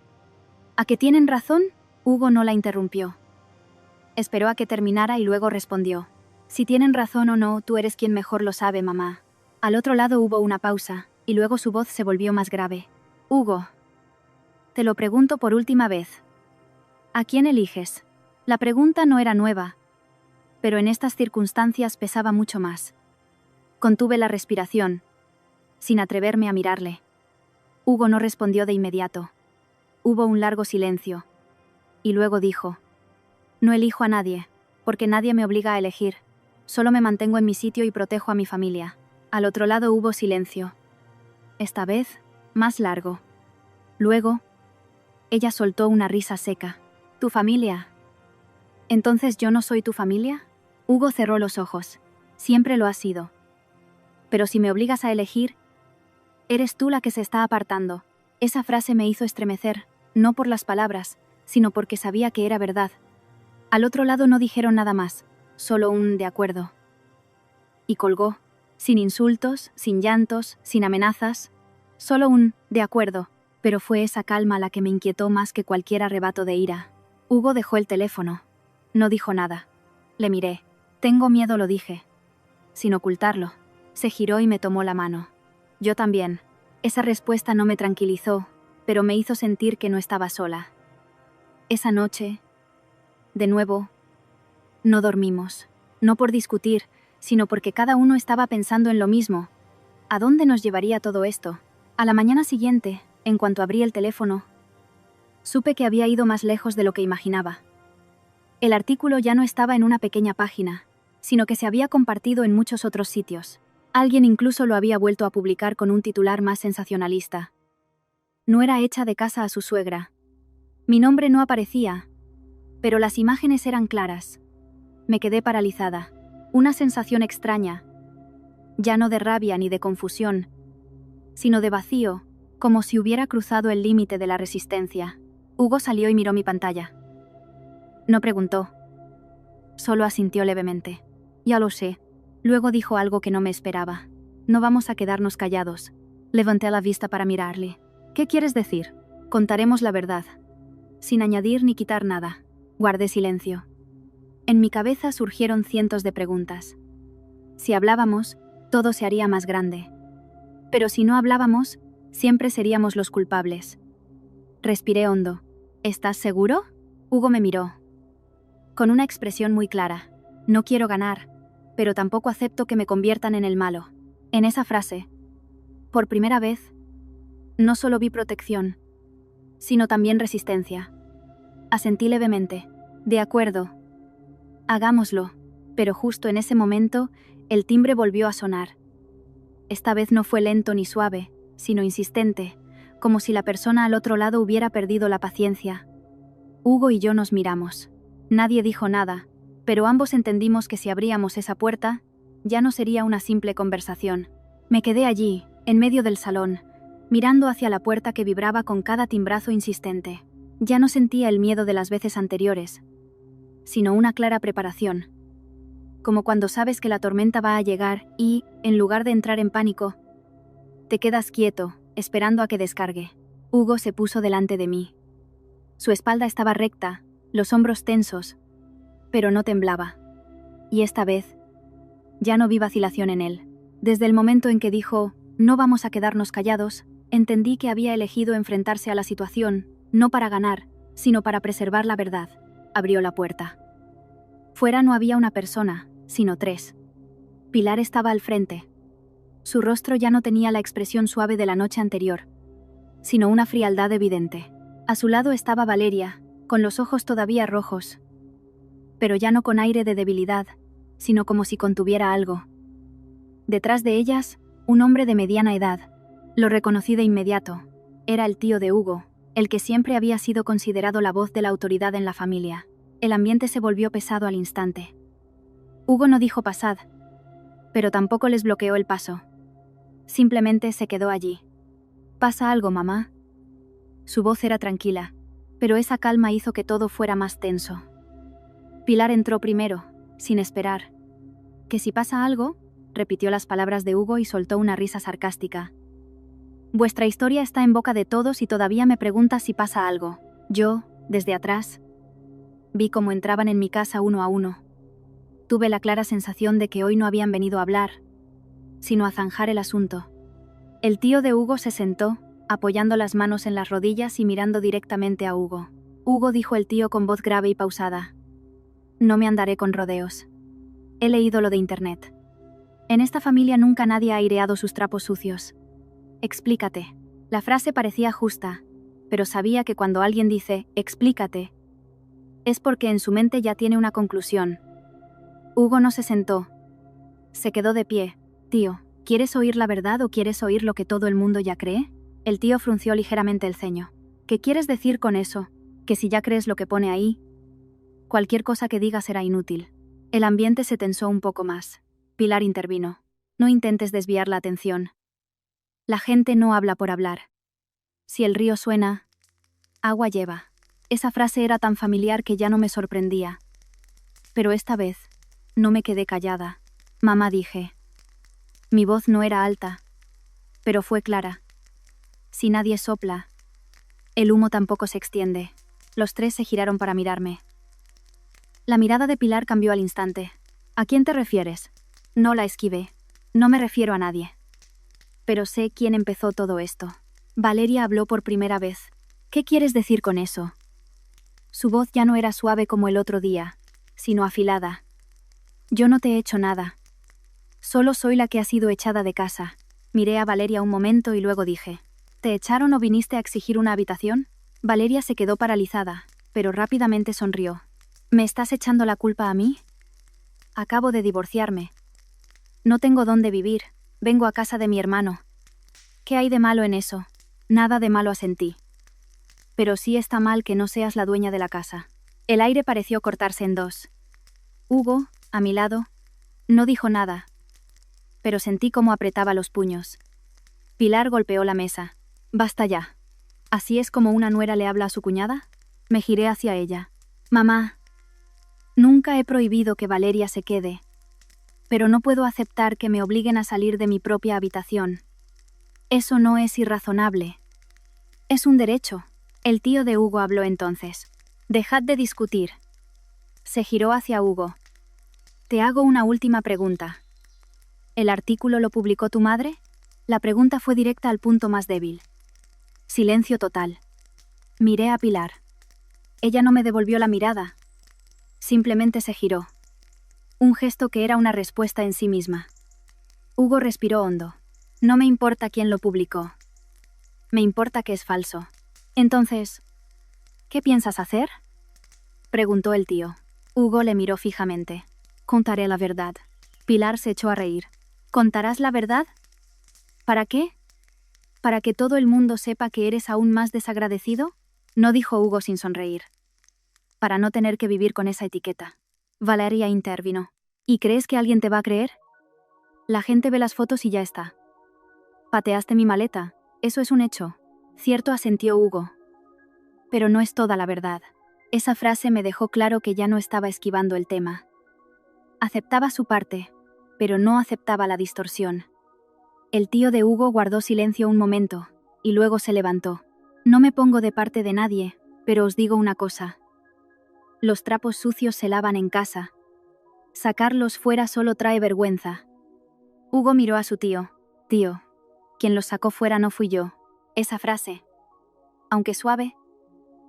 Speaker 1: ¿A que tienen razón? Hugo no la interrumpió. Esperó a que terminara y luego respondió. Si tienen razón o no, tú eres quien mejor lo sabe, mamá. Al otro lado hubo una pausa, y luego su voz se volvió más grave. Hugo. Te lo pregunto por última vez. ¿A quién eliges? La pregunta no era nueva, pero en estas circunstancias pesaba mucho más. Contuve la respiración, sin atreverme a mirarle. Hugo no respondió de inmediato. Hubo un largo silencio. Y luego dijo: no elijo a nadie, porque nadie me obliga a elegir. Solo me mantengo en mi sitio y protejo a mi familia. Al otro lado hubo silencio. Esta vez, más largo. Luego, ella soltó una risa seca. ¿Tu familia? ¿Entonces yo no soy tu familia? Hugo cerró los ojos. Siempre lo has sido. Pero si me obligas a elegir, eres tú la que se está apartando. Esa frase me hizo estremecer, no por las palabras, sino porque sabía que era verdad. Al otro lado no dijeron nada más, solo un de acuerdo. Y colgó, sin insultos, sin llantos, sin amenazas, solo un de acuerdo, pero fue esa calma la que me inquietó más que cualquier arrebato de ira. Hugo dejó el teléfono. No dijo nada. Le miré. Tengo miedo, lo dije. Sin ocultarlo. Se giró y me tomó la mano. Yo también. Esa respuesta no me tranquilizó, pero me hizo sentir que no estaba sola. Esa noche, de nuevo, no dormimos. No por discutir, sino porque cada uno estaba pensando en lo mismo. ¿A dónde nos llevaría todo esto? A la mañana siguiente, en cuanto abrí el teléfono, supe que había ido más lejos de lo que imaginaba. El artículo ya no estaba en una pequeña página, sino que se había compartido en muchos otros sitios. Alguien incluso lo había vuelto a publicar con un titular más sensacionalista. No era hecha de casa a su suegra. Mi nombre no aparecía, pero las imágenes eran claras. Me quedé paralizada. Una sensación extraña, ya no de rabia ni de confusión, sino de vacío, como si hubiera cruzado el límite de la resistencia. Hugo salió y miró mi pantalla. No preguntó. Solo asintió levemente. Ya lo sé. Luego dijo algo que no me esperaba. No vamos a quedarnos callados. Levanté la vista para mirarle. ¿Qué quieres decir? Contaremos la verdad. Sin añadir ni quitar nada. Guardé silencio. En mi cabeza surgieron cientos de preguntas. Si hablábamos, todo se haría más grande. Pero si no hablábamos, siempre seríamos los culpables. Respiré hondo. ¿Estás seguro? Hugo me miró. Con una expresión muy clara. No quiero ganar, pero tampoco acepto que me conviertan en el malo. En esa frase, por primera vez, no solo vi protección, sino también resistencia. Asentí levemente. De acuerdo. Hagámoslo. Pero justo en ese momento, el timbre volvió a sonar. Esta vez no fue lento ni suave, sino insistente, como si la persona al otro lado hubiera perdido la paciencia. Hugo y yo nos miramos. Nadie dijo nada, pero ambos entendimos que si abríamos esa puerta, ya no sería una simple conversación. Me quedé allí, en medio del salón, mirando hacia la puerta que vibraba con cada timbrazo insistente. Ya no sentía el miedo de las veces anteriores, sino una clara preparación. Como cuando sabes que la tormenta va a llegar y, en lugar de entrar en pánico, te quedas quieto, esperando a que descargue. Hugo se puso delante de mí. Su espalda estaba recta, los hombros tensos, pero no temblaba. Y esta vez, ya no vi vacilación en él. Desde el momento en que dijo, no vamos a quedarnos callados, entendí que había elegido enfrentarse a la situación, no para ganar, sino para preservar la verdad. Abrió la puerta. Fuera no había una persona, sino tres. Pilar estaba al frente. Su rostro ya no tenía la expresión suave de la noche anterior, sino una frialdad evidente. A su lado estaba Valeria, con los ojos todavía rojos, pero ya no con aire de debilidad, sino como si contuviera algo. Detrás de ellas, un hombre de mediana edad. Lo reconocí de inmediato. Era el tío de Hugo, el que siempre había sido considerado la voz de la autoridad en la familia. El ambiente se volvió pesado al instante. Hugo no dijo pasad, pero tampoco les bloqueó el paso. Simplemente se quedó allí. ¿Pasa algo, mamá? Su voz era tranquila, pero esa calma hizo que todo fuera más tenso. Pilar entró primero, sin esperar. ¿Que si pasa algo? Repitió las palabras de Hugo y soltó una risa sarcástica. Vuestra historia está en boca de todos y todavía me preguntas si pasa algo. Yo, desde atrás, vi cómo entraban en mi casa uno a uno. Tuve la clara sensación de que hoy no habían venido a hablar, sino a zanjar el asunto. El tío de Hugo se sentó, apoyando las manos en las rodillas y mirando directamente a Hugo. Hugo, dijo el tío con voz grave y pausada. No me andaré con rodeos. He leído lo de internet. En esta familia nunca nadie ha aireado sus trapos sucios. Explícate. La frase parecía justa, pero sabía que cuando alguien dice, explícate, es porque en su mente ya tiene una conclusión. Hugo no se sentó. Se quedó de pie. Tío, ¿quieres oír la verdad o quieres oír lo que todo el mundo ya cree? El tío frunció ligeramente el ceño. ¿Qué quieres decir con eso? Que si ya crees lo que pone ahí, cualquier cosa que diga será inútil. El ambiente se tensó un poco más. Pilar intervino. No intentes desviar la atención. La gente no habla por hablar. Si el río suena, agua lleva. Esa frase era tan familiar que ya no me sorprendía. Pero esta vez, no me quedé callada. Mamá, dije. Mi voz no era alta, pero fue clara. Si nadie sopla, el humo tampoco se extiende. Los tres se giraron para mirarme. La mirada de Pilar cambió al instante. ¿A quién te refieres? No la esquivé. No me refiero a nadie. Pero sé quién empezó todo esto. Valeria habló por primera vez. ¿Qué quieres decir con eso? Su voz ya no era suave como el otro día, sino afilada. Yo no te he hecho nada. Solo soy la que ha sido echada de casa. Miré a Valeria un momento y luego dije, ¿te echaron o viniste a exigir una habitación? Valeria se quedó paralizada, pero rápidamente sonrió. ¿Me estás echando la culpa a mí? Acabo de divorciarme. No tengo dónde vivir, vengo a casa de mi hermano. ¿Qué hay de malo en eso? Nada de malo, asentí. Pero sí está mal que no seas la dueña de la casa. El aire pareció cortarse en dos. Hugo, a mi lado, no dijo nada, pero sentí cómo apretaba los puños. Pilar golpeó la mesa. Basta ya. ¿Así es como una nuera le habla a su cuñada? Me giré hacia ella. Mamá, nunca he prohibido que Valeria se quede, pero no puedo aceptar que me obliguen a salir de mi propia habitación. Eso no es irrazonable. Es un derecho. El tío de Hugo habló entonces. Dejad de discutir. Se giró hacia Hugo. Te hago una última pregunta. ¿El artículo lo publicó tu madre? La pregunta fue directa al punto más débil. Silencio total. Miré a Pilar. Ella no me devolvió la mirada. Simplemente se giró. Un gesto que era una respuesta en sí misma. Hugo respiró hondo. No me importa quién lo publicó. Me importa que es falso. Entonces, ¿qué piensas hacer? Preguntó el tío. Hugo le miró fijamente. Contaré la verdad. Pilar se echó a reír. ¿Contarás la verdad? ¿Para qué? ¿Para que todo el mundo sepa que eres aún más desagradecido? No, dijo Hugo sin sonreír. Para no tener que vivir con esa etiqueta. Valeria intervino. ¿Y crees que alguien te va a creer? La gente ve las fotos y ya está. Pateaste mi maleta. Eso es un hecho. Cierto, asintió Hugo. Pero no es toda la verdad. Esa frase me dejó claro que ya no estaba esquivando el tema. Aceptaba su parte, pero no aceptaba la distorsión. El tío de Hugo guardó silencio un momento, y luego se levantó. No me pongo de parte de nadie, pero os digo una cosa. Los trapos sucios se lavan en casa. Sacarlos fuera solo trae vergüenza. Hugo miró a su tío. Tío, quien los sacó fuera no fui yo. Esa frase, aunque suave,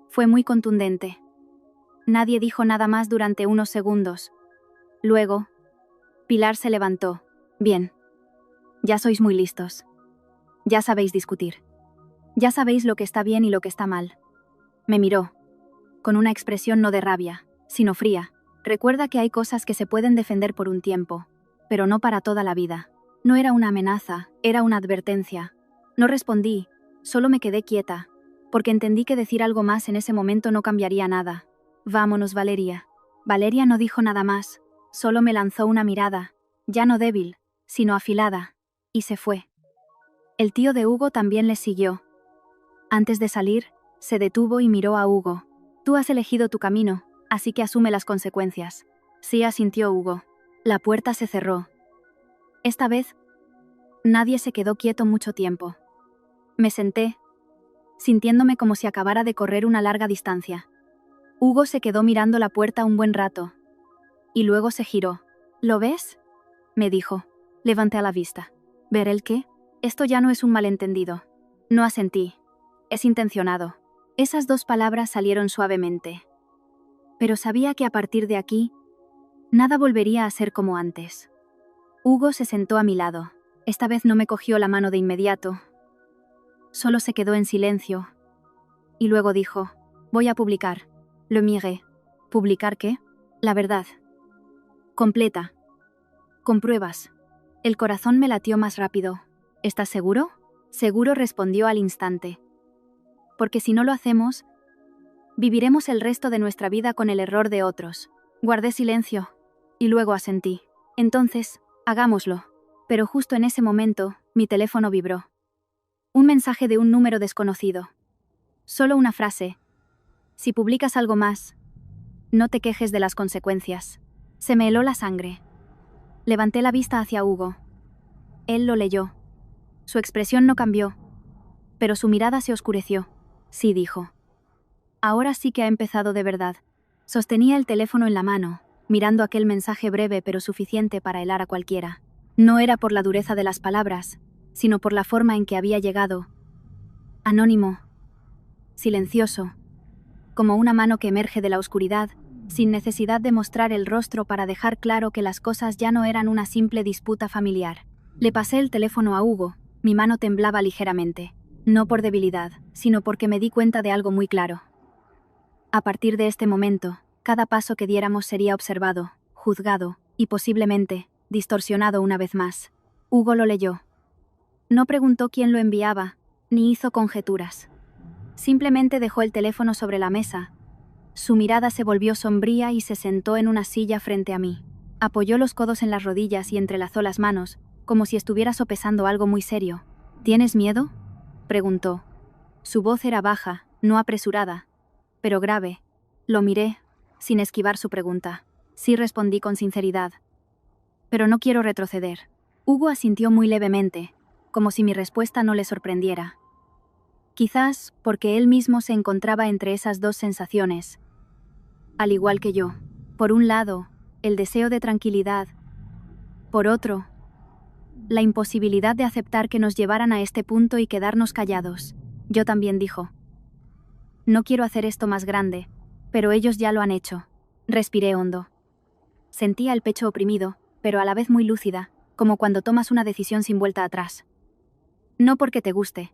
Speaker 1: fue muy contundente. Nadie dijo nada más durante unos segundos. Luego, Pilar se levantó. Bien. Ya sois muy listos. Ya sabéis discutir. Ya sabéis lo que está bien y lo que está mal. Me miró, con una expresión no de rabia, sino fría. Recuerda que hay cosas que se pueden defender por un tiempo, pero no para toda la vida. No era una amenaza, era una advertencia. No respondí, solo me quedé quieta, porque entendí que decir algo más en ese momento no cambiaría nada. Vámonos, Valeria. Valeria no dijo nada más, solo me lanzó una mirada, ya no débil, sino afilada, y se fue. El tío de Hugo también le siguió. Antes de salir, se detuvo y miró a Hugo. Tú has elegido tu camino, así que asume las consecuencias. Sí, asintió Hugo. La puerta se cerró. Esta vez, nadie se quedó quieto mucho tiempo. Me senté, sintiéndome como si acabara de correr una larga distancia. Hugo se quedó mirando la puerta un buen rato. Y luego se giró. ¿Lo ves?, me dijo. Levanté la vista. ¿Ver el qué? Esto ya no es un malentendido. No, asentí. Es intencionado. Esas dos palabras salieron suavemente. Pero sabía que a partir de aquí, nada volvería a ser como antes. Hugo se sentó a mi lado. Esta vez no me cogió la mano de inmediato. Solo se quedó en silencio. Y luego dijo, voy a publicar. Le miré. ¿Publicar qué? La verdad. Completa. Con pruebas. El corazón me latió más rápido. ¿Estás seguro? Seguro, respondió al instante. Porque si no lo hacemos, viviremos el resto de nuestra vida con el error de otros. Guardé silencio. Y luego asentí. Entonces, hagámoslo. Pero justo en ese momento, mi teléfono vibró. Un mensaje de un número desconocido. Solo una frase. Si publicas algo más, no te quejes de las consecuencias. Se me heló la sangre. Levanté la vista hacia Hugo. Él lo leyó. Su expresión no cambió, pero su mirada se oscureció. Sí, dijo. Ahora sí que ha empezado de verdad. Sostenía el teléfono en la mano, mirando aquel mensaje breve pero suficiente para helar a cualquiera. No era por la dureza de las palabras, sino por la forma en que había llegado. Anónimo. Silencioso. Como una mano que emerge de la oscuridad, sin necesidad de mostrar el rostro para dejar claro que las cosas ya no eran una simple disputa familiar. Le pasé el teléfono a Hugo. Mi mano temblaba ligeramente. No por debilidad, sino porque me di cuenta de algo muy claro. A partir de este momento, cada paso que diéramos sería observado, juzgado y posiblemente distorsionado una vez más. Hugo lo leyó. No preguntó quién lo enviaba, ni hizo conjeturas. Simplemente dejó el teléfono sobre la mesa. Su mirada se volvió sombría y se sentó en una silla frente a mí. Apoyó los codos en las rodillas y entrelazó las manos, como si estuviera sopesando algo muy serio. ¿Tienes miedo?, preguntó. Su voz era baja, no apresurada, pero grave. Lo miré, sin esquivar su pregunta. Sí, respondí con sinceridad. Pero no quiero retroceder. Hugo asintió muy levemente, como si mi respuesta no le sorprendiera. Quizás porque él mismo se encontraba entre esas dos sensaciones. Al igual que yo. Por un lado, el deseo de tranquilidad. Por otro, la imposibilidad de aceptar que nos llevaran a este punto y quedarnos callados. Yo también, dijo. No quiero hacer esto más grande, pero ellos ya lo han hecho. Respiré hondo. Sentía el pecho oprimido, pero a la vez muy lúcida, como cuando tomas una decisión sin vuelta atrás. No porque te guste,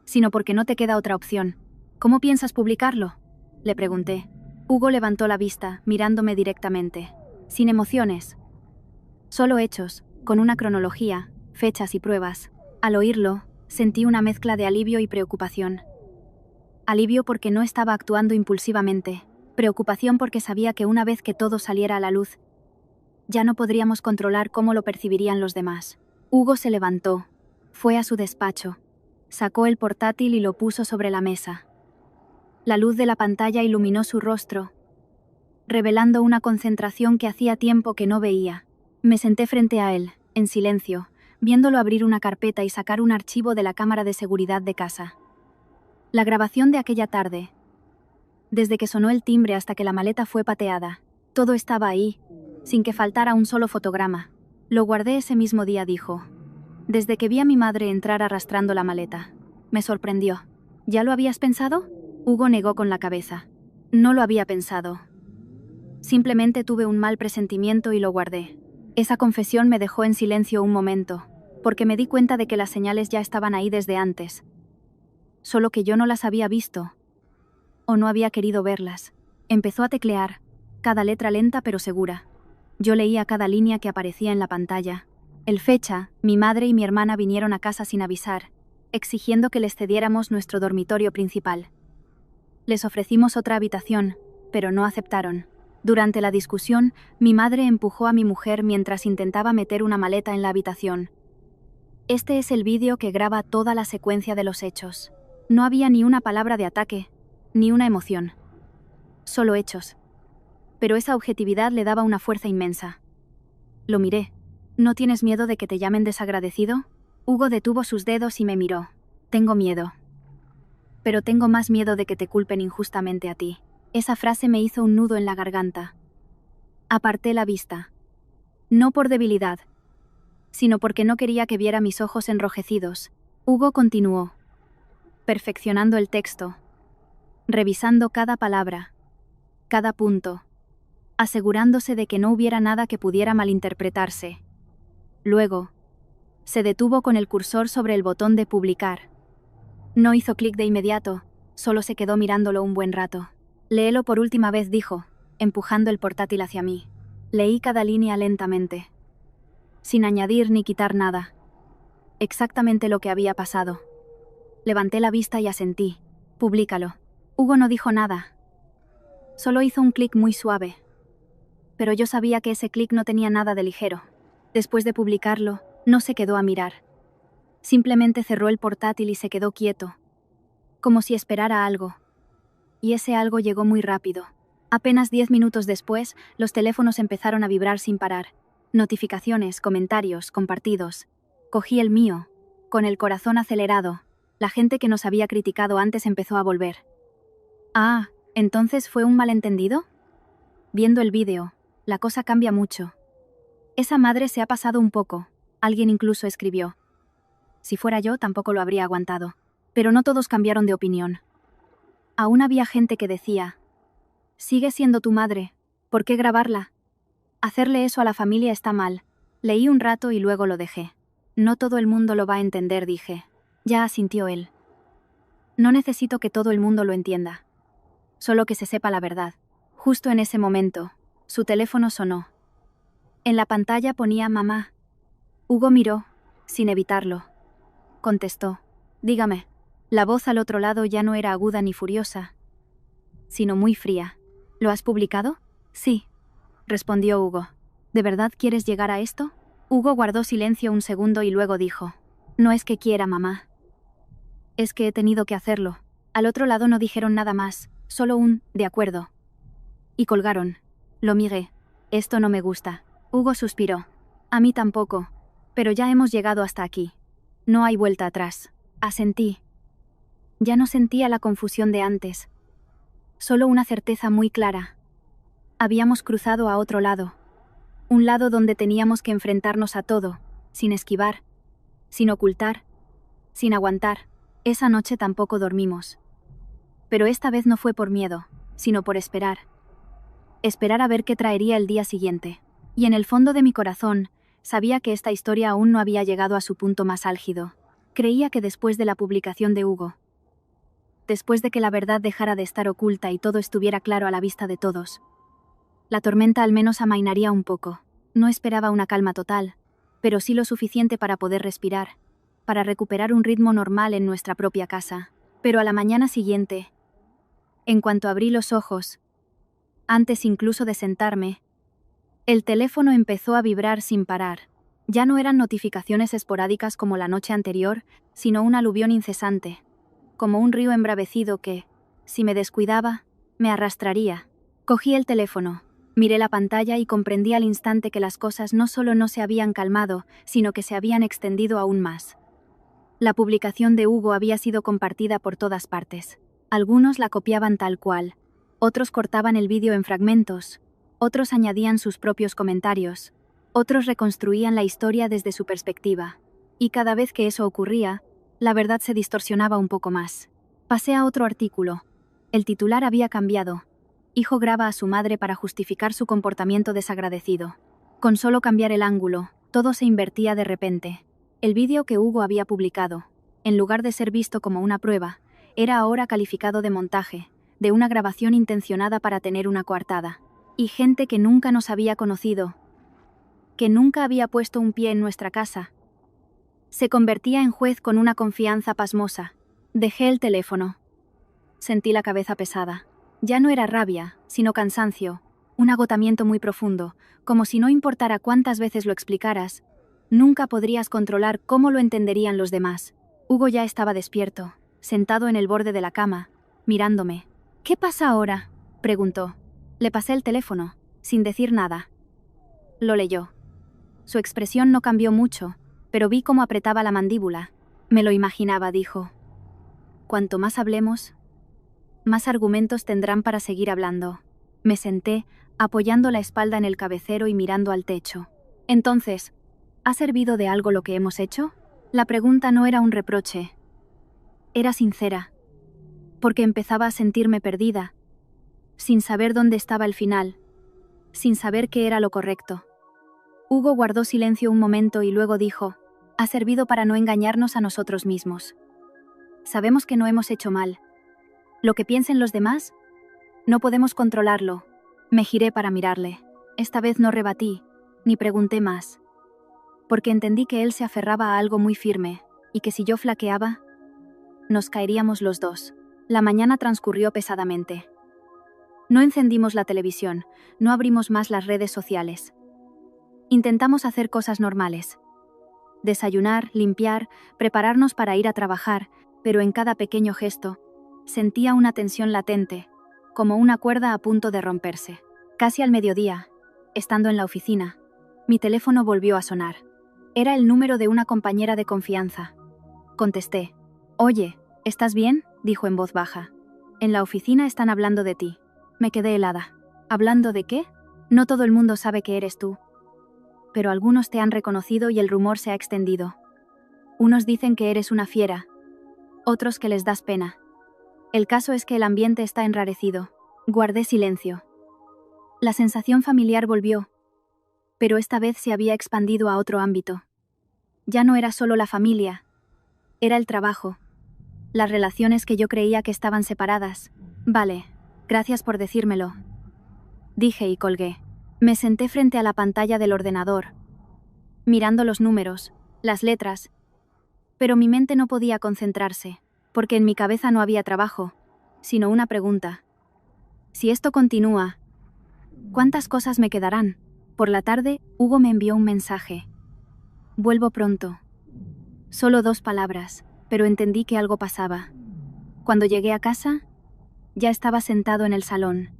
Speaker 1: sino porque no te queda otra opción. ¿Cómo piensas publicarlo?, le pregunté. Hugo levantó la vista, mirándome directamente. Sin emociones. Solo hechos, con una cronología, fechas y pruebas. Al oírlo, sentí una mezcla de alivio y preocupación. Alivio porque no estaba actuando impulsivamente. Preocupación porque sabía que una vez que todo saliera a la luz, ya no podríamos controlar cómo lo percibirían los demás. Hugo se levantó. Fue a su despacho. Sacó el portátil y lo puso sobre la mesa. La luz de la pantalla iluminó su rostro, revelando una concentración que hacía tiempo que no veía. Me senté frente a él, en silencio, viéndolo abrir una carpeta y sacar un archivo de la cámara de seguridad de casa. La grabación de aquella tarde, desde que sonó el timbre hasta que la maleta fue pateada, todo estaba ahí, sin que faltara un solo fotograma. Lo guardé ese mismo día, dijo. Desde que vi a mi madre entrar arrastrando la maleta. Me sorprendió. ¿Ya lo habías pensado?, Hugo negó con la cabeza. No lo había pensado. Simplemente tuve un mal presentimiento y lo guardé. Esa confesión me dejó en silencio un momento, porque me di cuenta de que las señales ya estaban ahí desde antes. Solo que yo no las había visto. O no había querido verlas. Empezó a teclear, cada letra lenta pero segura. Yo leía cada línea que aparecía en la pantalla. El fecha, mi madre y mi hermana vinieron a casa sin avisar, exigiendo que les cediéramos nuestro dormitorio principal. Les ofrecimos otra habitación, pero no aceptaron. Durante la discusión, mi madre empujó a mi mujer mientras intentaba meter una maleta en la habitación. Este es el vídeo que graba toda la secuencia de los hechos. No había ni una palabra de ataque, ni una emoción. Solo hechos. Pero esa objetividad le daba una fuerza inmensa. Lo miré. ¿No tienes miedo de que te llamen desagradecido?, Hugo detuvo sus dedos y me miró. Tengo miedo. Pero tengo más miedo de que te culpen injustamente a ti. Esa frase me hizo un nudo en la garganta. Aparté la vista. No por debilidad, sino porque no quería que viera mis ojos enrojecidos. Hugo continuó, perfeccionando el texto, revisando cada palabra, cada punto, asegurándose de que no hubiera nada que pudiera malinterpretarse. Luego, se detuvo con el cursor sobre el botón de publicar. No hizo clic de inmediato, solo se quedó mirándolo un buen rato. Léelo por última vez, dijo, empujando el portátil hacia mí. Leí cada línea lentamente, sin añadir ni quitar nada. Exactamente lo que había pasado. Levanté la vista y asentí. Públicalo. Hugo no dijo nada. Solo hizo un clic muy suave. Pero yo sabía que ese clic no tenía nada de ligero. Después de publicarlo, no se quedó a mirar. Simplemente cerró el portátil y se quedó quieto, como si esperara algo. Y ese algo llegó muy rápido. Apenas 10 minutos después, los teléfonos empezaron a vibrar sin parar. Notificaciones, comentarios, compartidos. Cogí el mío, con el corazón acelerado. La gente que nos había criticado antes empezó a volver. Ah, ¿entonces fue un malentendido? Viendo el vídeo, la cosa cambia mucho. Esa madre se ha pasado un poco. Alguien incluso escribió. Si fuera yo, tampoco lo habría aguantado. Pero no todos cambiaron de opinión. Aún había gente que decía, sigue siendo tu madre, ¿por qué grabarla? Hacerle eso a la familia está mal. Leí un rato y luego lo dejé. No todo el mundo lo va a entender, dije. Ya asintió él. No necesito que todo el mundo lo entienda. Solo que se sepa la verdad. Justo en ese momento, su teléfono sonó. En la pantalla ponía mamá. Hugo miró, sin evitarlo. Contestó. Dígame. La voz al otro lado ya no era aguda ni furiosa, sino muy fría. ¿Lo has publicado? Sí, respondió Hugo. ¿De verdad quieres llegar a esto? Hugo guardó silencio un segundo y luego dijo. No es que quiera, mamá. Es que he tenido que hacerlo. Al otro lado no dijeron nada más, solo un de acuerdo. Y colgaron. Lo miré. Esto no me gusta. Hugo suspiró. A mí tampoco. Pero ya hemos llegado hasta aquí. No hay vuelta atrás. Asentí. Ya no sentía la confusión de antes. Solo una certeza muy clara. Habíamos cruzado a otro lado. Un lado donde teníamos que enfrentarnos a todo, sin esquivar, sin ocultar, sin aguantar. Esa noche tampoco dormimos. Pero esta vez no fue por miedo, sino por esperar. Esperar a ver qué traería el día siguiente. Y en el fondo de mi corazón, sabía que esta historia aún no había llegado a su punto más álgido. Creía que después de la publicación de Hugo, después de que la verdad dejara de estar oculta y todo estuviera claro a la vista de todos, la tormenta al menos amainaría un poco. No esperaba una calma total, pero sí lo suficiente para poder respirar, para recuperar un ritmo normal en nuestra propia casa. Pero a la mañana siguiente, en cuanto abrí los ojos, antes incluso de sentarme, el teléfono empezó a vibrar sin parar. Ya no eran notificaciones esporádicas como la noche anterior, sino un aluvión incesante, como un río embravecido que, si me descuidaba, me arrastraría. Cogí el teléfono, miré la pantalla y comprendí al instante que las cosas no solo no se habían calmado, sino que se habían extendido aún más. La publicación de Hugo había sido compartida por todas partes. Algunos la copiaban tal cual, otros cortaban el vídeo en fragmentos, otros añadían sus propios comentarios, otros reconstruían la historia desde su perspectiva. Y cada vez que eso ocurría, la verdad se distorsionaba un poco más. Pasé a otro artículo. El titular había cambiado. Hijo graba a su madre para justificar su comportamiento desagradecido. Con solo cambiar el ángulo, todo se invertía de repente. El vídeo que Hugo había publicado, en lugar de ser visto como una prueba, era ahora calificado de montaje, de una grabación intencionada para tener una coartada. Y gente que nunca nos había conocido, que nunca había puesto un pie en nuestra casa, se convertía en juez con una confianza pasmosa. Dejé el teléfono. Sentí la cabeza pesada. Ya no era rabia, sino cansancio, un agotamiento muy profundo, como si no importara cuántas veces lo explicaras, nunca podrías controlar cómo lo entenderían los demás. Hugo ya estaba despierto, sentado en el borde de la cama, mirándome. ¿Qué pasa ahora?, preguntó. Le pasé el teléfono, sin decir nada. Lo leyó. Su expresión no cambió mucho, pero vi cómo apretaba la mandíbula. Me lo imaginaba, dijo. Cuanto más hablemos, más argumentos tendrán para seguir hablando. Me senté, apoyando la espalda en el cabecero y mirando al techo. Entonces, ¿ha servido de algo lo que hemos hecho? La pregunta no era un reproche. Era sincera. Porque empezaba a sentirme perdida, sin saber dónde estaba el final, sin saber qué era lo correcto. Hugo guardó silencio un momento y luego dijo: ha servido para no engañarnos a nosotros mismos. Sabemos que no hemos hecho mal. Lo que piensen los demás, no podemos controlarlo. Me giré para mirarle. Esta vez no rebatí, ni pregunté más. Porque entendí que él se aferraba a algo muy firme, y que si yo flaqueaba, nos caeríamos los dos. La mañana transcurrió pesadamente. No encendimos la televisión, no abrimos más las redes sociales. Intentamos hacer cosas normales. Desayunar, limpiar, prepararnos para ir a trabajar, pero en cada pequeño gesto, sentía una tensión latente, como una cuerda a punto de romperse. Casi al mediodía, estando en la oficina, mi teléfono volvió a sonar. Era el número de una compañera de confianza. Contesté. Oye, ¿estás bien?, dijo en voz baja. En la oficina están hablando de ti. Me quedé helada. ¿Hablando de qué? No todo el mundo sabe que eres tú. Pero algunos te han reconocido y el rumor se ha extendido. Unos dicen que eres una fiera, otros que les das pena. El caso es que el ambiente está enrarecido. Guardé silencio. La sensación familiar volvió, pero esta vez se había expandido a otro ámbito. Ya no era solo la familia, era el trabajo, las relaciones que yo creía que estaban separadas. Vale, gracias por decírmelo, dije y colgué. Me senté frente a la pantalla del ordenador, mirando los números, las letras, pero mi mente no podía concentrarse, porque en mi cabeza no había trabajo, sino una pregunta. Si esto continúa, ¿cuántas cosas me quedarán? Por la tarde, Hugo me envió un mensaje. Vuelvo pronto. Solo 2 palabras, pero entendí que algo pasaba. Cuando llegué a casa, ya estaba sentado en el salón.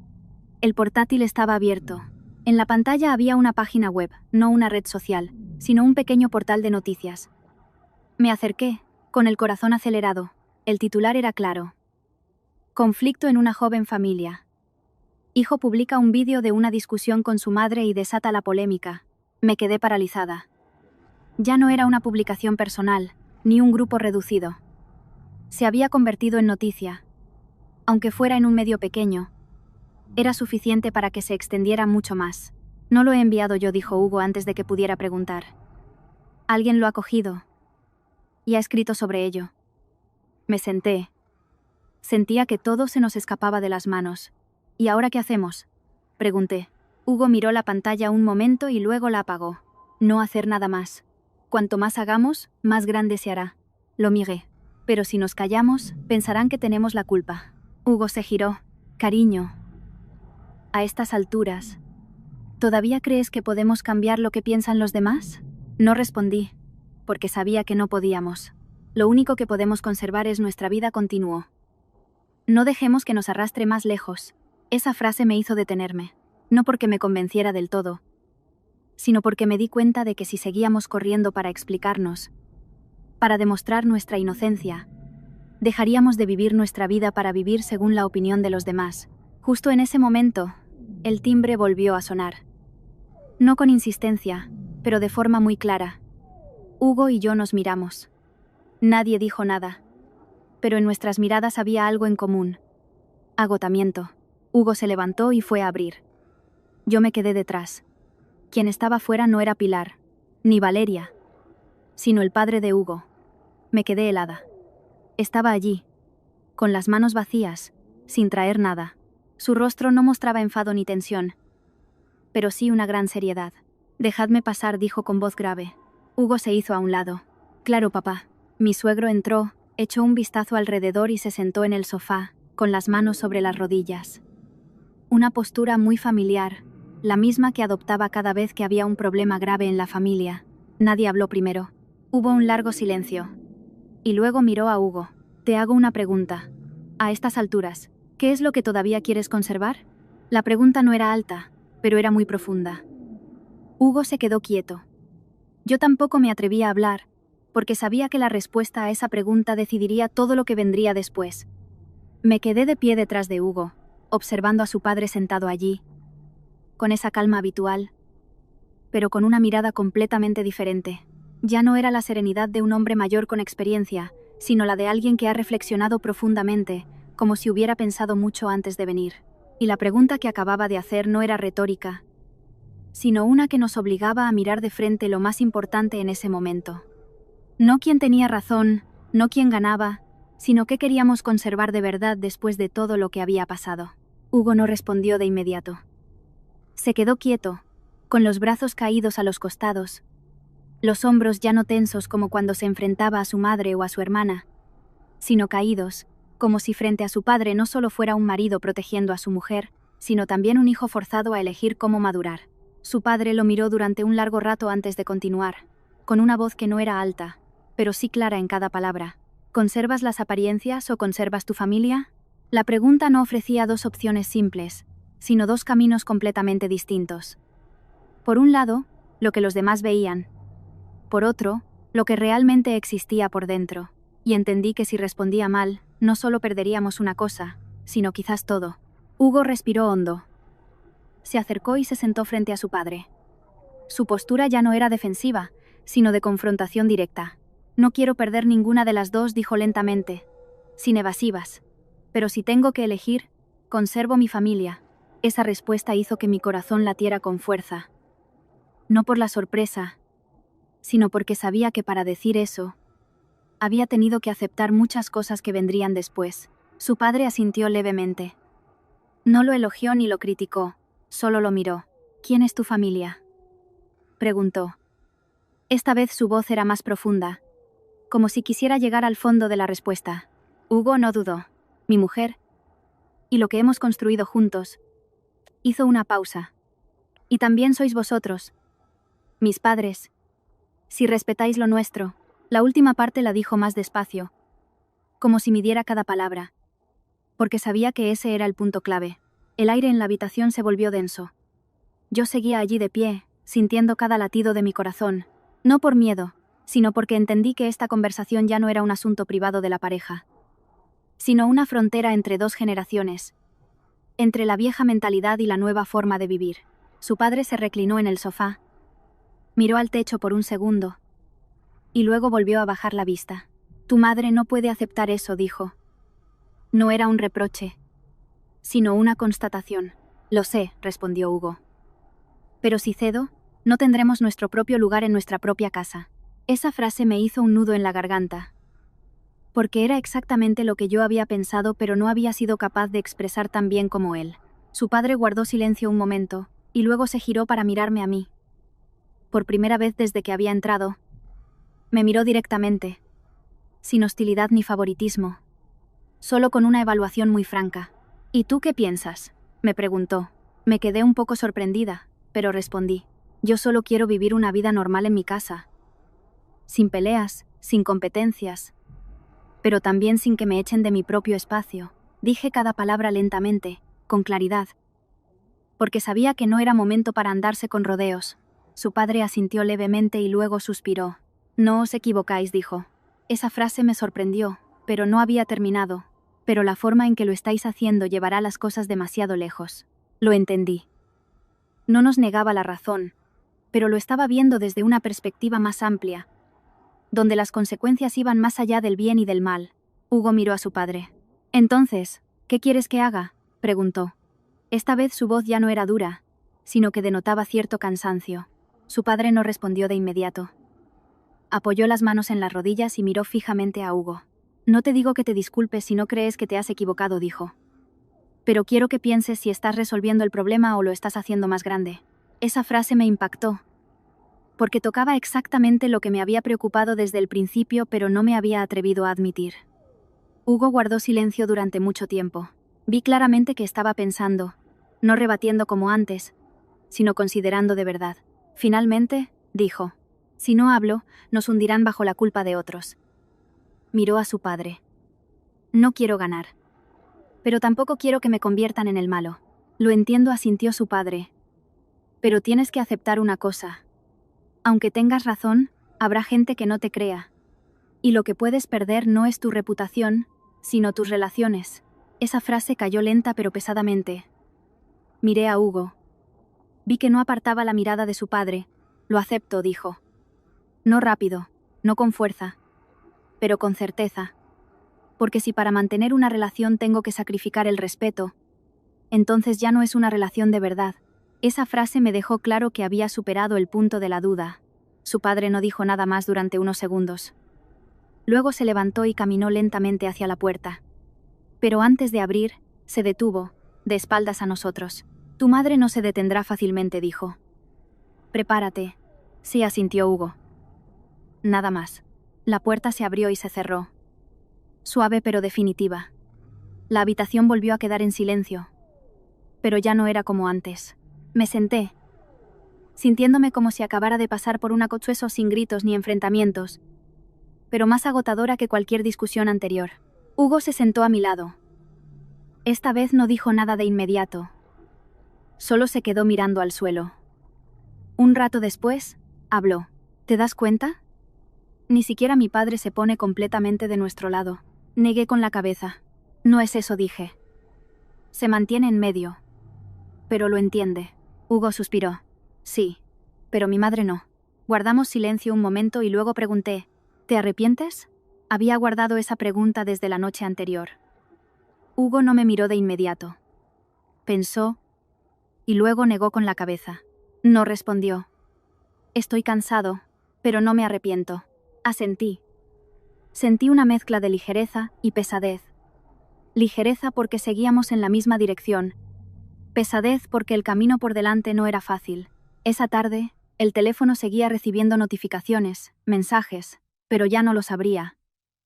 Speaker 1: El portátil estaba abierto. En la pantalla había una página web, no una red social, sino un pequeño portal de noticias. Me acerqué, con el corazón acelerado. El titular era claro. Conflicto en una joven familia. Hijo publica un vídeo de una discusión con su madre y desata la polémica. Me quedé paralizada. Ya no era una publicación personal, ni un grupo reducido. Se había convertido en noticia. Aunque fuera en un medio pequeño, era suficiente para que se extendiera mucho más. No lo he enviado yo, dijo Hugo antes de que pudiera preguntar. Alguien lo ha cogido y ha escrito sobre ello. Me senté. Sentía que todo se nos escapaba de las manos. ¿Y ahora qué hacemos?, pregunté. Hugo miró la pantalla un momento y luego la apagó. No hacer nada más. Cuanto más hagamos, más grande se hará. Lo miré. Pero si nos callamos, pensarán que tenemos la culpa. Hugo se giró. Cariño. A estas alturas, ¿todavía crees que podemos cambiar lo que piensan los demás? No respondí, porque sabía que no podíamos. Lo único que podemos conservar es nuestra vida, continuó. No dejemos que nos arrastre más lejos. Esa frase me hizo detenerme, no porque me convenciera del todo, sino porque me di cuenta de que si seguíamos corriendo para explicarnos, para demostrar nuestra inocencia, dejaríamos de vivir nuestra vida para vivir según la opinión de los demás. Justo en ese momento, el timbre volvió a sonar. No con insistencia, pero de forma muy clara. Hugo y yo nos miramos. Nadie dijo nada, pero en nuestras miradas había algo en común. Agotamiento. Hugo se levantó y fue a abrir. Yo me quedé detrás. Quien estaba fuera no era Pilar, ni Valeria, sino el padre de Hugo. Me quedé helada. Estaba allí, con las manos vacías, sin traer nada. Su rostro no mostraba enfado ni tensión, pero sí una gran seriedad. Dejadme pasar, dijo con voz grave. Hugo se hizo a un lado. Claro, papá. Mi suegro entró, echó un vistazo alrededor y se sentó en el sofá, con las manos sobre las rodillas. Una postura muy familiar, la misma que adoptaba cada vez que había un problema grave en la familia. Nadie habló primero. Hubo un largo silencio. Y luego miró a Hugo. Te hago una pregunta. A estas alturas, ¿qué es lo que todavía quieres conservar? La pregunta no era alta, pero era muy profunda. Hugo se quedó quieto. Yo tampoco me atrevía a hablar, porque sabía que la respuesta a esa pregunta decidiría todo lo que vendría después. Me quedé de pie detrás de Hugo, observando a su padre sentado allí, con esa calma habitual, pero con una mirada completamente diferente. Ya no era la serenidad de un hombre mayor con experiencia, sino la de alguien que ha reflexionado profundamente, como si hubiera pensado mucho antes de venir. Y la pregunta que acababa de hacer no era retórica, sino una que nos obligaba a mirar de frente lo más importante en ese momento. No quién tenía razón, no quién ganaba, sino qué queríamos conservar de verdad después de todo lo que había pasado. Hugo no respondió de inmediato. Se quedó quieto, con los brazos caídos a los costados, los hombros ya no tensos como cuando se enfrentaba a su madre o a su hermana, sino caídos, como si frente a su padre no solo fuera un marido protegiendo a su mujer, sino también un hijo forzado a elegir cómo madurar. Su padre lo miró durante un largo rato antes de continuar, con una voz que no era alta, pero sí clara en cada palabra. ¿Conservas las apariencias o conservas tu familia? La pregunta no ofrecía dos opciones simples, sino dos caminos completamente distintos. Por un lado, lo que los demás veían. Por otro, lo que realmente existía por dentro. Y entendí que si respondía mal, no solo perderíamos una cosa, sino quizás todo. Hugo respiró hondo. Se acercó y se sentó frente a su padre. Su postura ya no era defensiva, sino de confrontación directa. No quiero perder ninguna de las dos, dijo lentamente, sin evasivas. Pero si tengo que elegir, conservo mi familia. Esa respuesta hizo que mi corazón latiera con fuerza. No por la sorpresa, sino porque sabía que para decir eso, había tenido que aceptar muchas cosas que vendrían después. Su padre asintió levemente. No lo elogió ni lo criticó, solo lo miró. ¿Quién es tu familia?, preguntó. Esta vez su voz era más profunda, como si quisiera llegar al fondo de la respuesta. Hugo no dudó. Mi mujer, y lo que hemos construido juntos. Hizo una pausa. Y también sois vosotros, mis padres. Si respetáis lo nuestro. La última parte la dijo más despacio, como si midiera cada palabra, porque sabía que ese era el punto clave. El aire en la habitación se volvió denso. Yo seguía allí de pie, sintiendo cada latido de mi corazón, no por miedo, sino porque entendí que esta conversación ya no era un asunto privado de la pareja, sino una frontera entre dos generaciones, entre la vieja mentalidad y la nueva forma de vivir. Su padre se reclinó en el sofá, miró al techo por un segundo, y luego volvió a bajar la vista. Tu madre no puede aceptar eso, dijo. No era un reproche, sino una constatación. Lo sé, respondió Hugo. Pero si cedo, no tendremos nuestro propio lugar en nuestra propia casa. Esa frase me hizo un nudo en la garganta, porque era exactamente lo que yo había pensado, pero no había sido capaz de expresar tan bien como él. Su padre guardó silencio un momento, y luego se giró para mirarme a mí. Por primera vez desde que había entrado, me miró directamente, sin hostilidad ni favoritismo, solo con una evaluación muy franca. ¿Y tú qué piensas?, me preguntó. Me quedé un poco sorprendida, pero respondí. Yo solo quiero vivir una vida normal en mi casa, sin peleas, sin competencias, pero también sin que me echen de mi propio espacio. Dije cada palabra lentamente, con claridad, porque sabía que no era momento para andarse con rodeos. Su padre asintió levemente y luego suspiró. No os equivocáis, dijo. Esa frase me sorprendió, pero no había terminado. Pero la forma en que lo estáis haciendo llevará las cosas demasiado lejos. Lo entendí. No nos negaba la razón, pero lo estaba viendo desde una perspectiva más amplia, donde las consecuencias iban más allá del bien y del mal. Hugo miró a su padre. Entonces, ¿qué quieres que haga?, preguntó. Esta vez su voz ya no era dura, sino que denotaba cierto cansancio. Su padre no respondió de inmediato. Apoyó las manos en las rodillas y miró fijamente a Hugo. No te digo que te disculpes si no crees que te has equivocado, dijo. Pero quiero que pienses si estás resolviendo el problema o lo estás haciendo más grande. Esa frase me impactó, porque tocaba exactamente lo que me había preocupado desde el principio, pero no me había atrevido a admitir. Hugo guardó silencio durante mucho tiempo. Vi claramente que estaba pensando, no rebatiendo como antes, sino considerando de verdad. Finalmente, dijo, si no hablo, nos hundirán bajo la culpa de otros. Miró a su padre. No quiero ganar, pero tampoco quiero que me conviertan en el malo. Lo entiendo, asintió su padre. Pero tienes que aceptar una cosa. Aunque tengas razón, habrá gente que no te crea. Y lo que puedes perder no es tu reputación, sino tus relaciones. Esa frase cayó lenta pero pesadamente. Miré a Hugo. Vi que no apartaba la mirada de su padre. Lo acepto, dijo. No rápido, no con fuerza, pero con certeza. Porque si para mantener una relación tengo que sacrificar el respeto, entonces ya no es una relación de verdad, Esa frase me dejó claro que había superado el punto de la duda. Su padre no dijo nada más durante unos segundos. Luego se levantó y caminó lentamente hacia la puerta. Pero antes de abrir, se detuvo, de espaldas a nosotros. Tu madre no se detendrá fácilmente, dijo. Prepárate. Sí, asintió Hugo. Nada más. La puerta se abrió y se cerró. Suave pero definitiva. La habitación volvió a quedar en silencio. Pero ya no era como antes. Me senté, sintiéndome como si acabara de pasar por un acochueso sin gritos ni enfrentamientos, pero más agotadora que cualquier discusión anterior. Hugo se sentó a mi lado. Esta vez no dijo nada de inmediato. Solo se quedó mirando al suelo. Un rato después, habló. ¿Te das cuenta? Ni siquiera mi padre se pone completamente de nuestro lado. Negué con la cabeza. No es eso, dije. Se mantiene en medio. Pero lo entiende. Hugo suspiró. Sí, pero mi madre no. Guardamos silencio un momento y luego pregunté, ¿te arrepientes? Había guardado esa pregunta desde la noche anterior. Hugo no me miró de inmediato. Pensó, y luego negó con la cabeza. No respondió. Estoy cansado, pero no me arrepiento. Asentí. Sentí una mezcla de ligereza y pesadez. Ligereza porque seguíamos en la misma dirección. Pesadez porque el camino por delante no era fácil. Esa tarde, el teléfono seguía recibiendo notificaciones, mensajes, pero ya no los abría.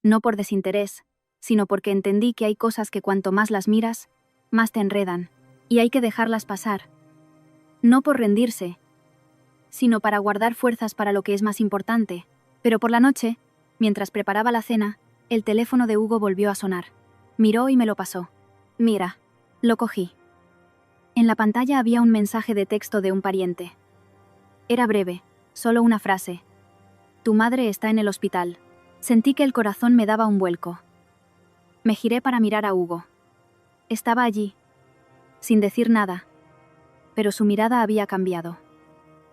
Speaker 1: No por desinterés, sino porque entendí que hay cosas que cuanto más las miras, más te enredan, y hay que dejarlas pasar. No por rendirse, sino para guardar fuerzas para lo que es más importante. Pero por la noche, mientras preparaba la cena, el teléfono de Hugo volvió a sonar. Miró y me lo pasó. Mira. Lo cogí. En la pantalla había un mensaje de texto de un pariente. Era breve, solo una frase. Tu madre está en el hospital. Sentí que el corazón me daba un vuelco. Me giré para mirar a Hugo. Estaba allí, sin decir nada, pero su mirada había cambiado.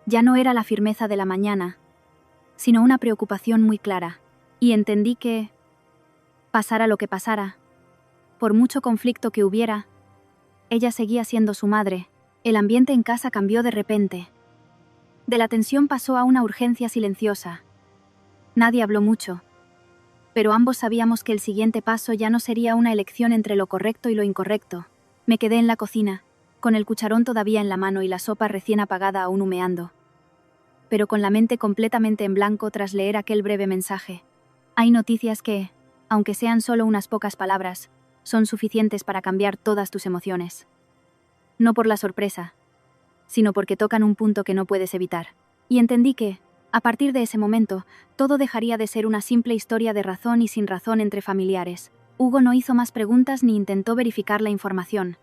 Speaker 1: Ya no era la firmeza de la mañana, sino una preocupación muy clara, y entendí que, pasara lo que pasara, por mucho conflicto que hubiera, ella seguía siendo su madre. El ambiente en casa cambió de repente. De la tensión pasó a una urgencia silenciosa. Nadie habló mucho, pero ambos sabíamos que el siguiente paso ya no sería una elección entre lo correcto y lo incorrecto. Me quedé en la cocina, con el cucharón todavía en la mano y la sopa recién apagada aún humeando. Pero con la mente completamente en blanco tras leer aquel breve mensaje. Hay noticias que, aunque sean solo unas pocas palabras, son suficientes para cambiar todas tus emociones. No por la sorpresa, sino porque tocan un punto que no puedes evitar. Y entendí que, a partir de ese momento, todo dejaría de ser una simple historia de razón y sin razón entre familiares. Hugo no hizo más preguntas ni intentó verificar la información.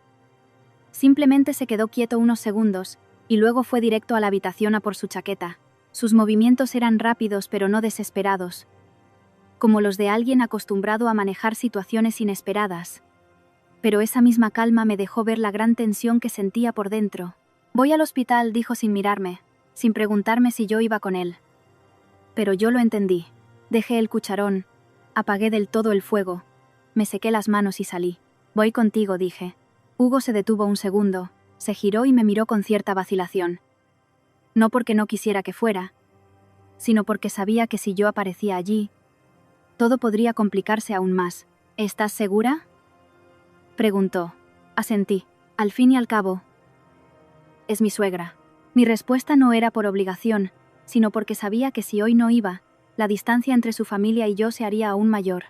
Speaker 1: Simplemente se quedó quieto unos segundos, y luego fue directo a la habitación a por su chaqueta. Sus movimientos eran rápidos pero no desesperados, como los de alguien acostumbrado a manejar situaciones inesperadas. Pero esa misma calma me dejó ver la gran tensión que sentía por dentro. Voy al hospital, dijo sin mirarme, sin preguntarme si yo iba con él. Pero yo lo entendí. Dejé el cucharón, apagué del todo el fuego, me sequé las manos y salí. Voy contigo, dije. Hugo se detuvo un segundo, se giró y me miró con cierta vacilación. No porque no quisiera que fuera, sino porque sabía que si yo aparecía allí, todo podría complicarse aún más. ¿Estás segura?, preguntó. Asentí. Al fin y al cabo, es mi suegra. Mi respuesta no era por obligación, sino porque sabía que si hoy no iba, la distancia entre su familia y yo se haría aún mayor.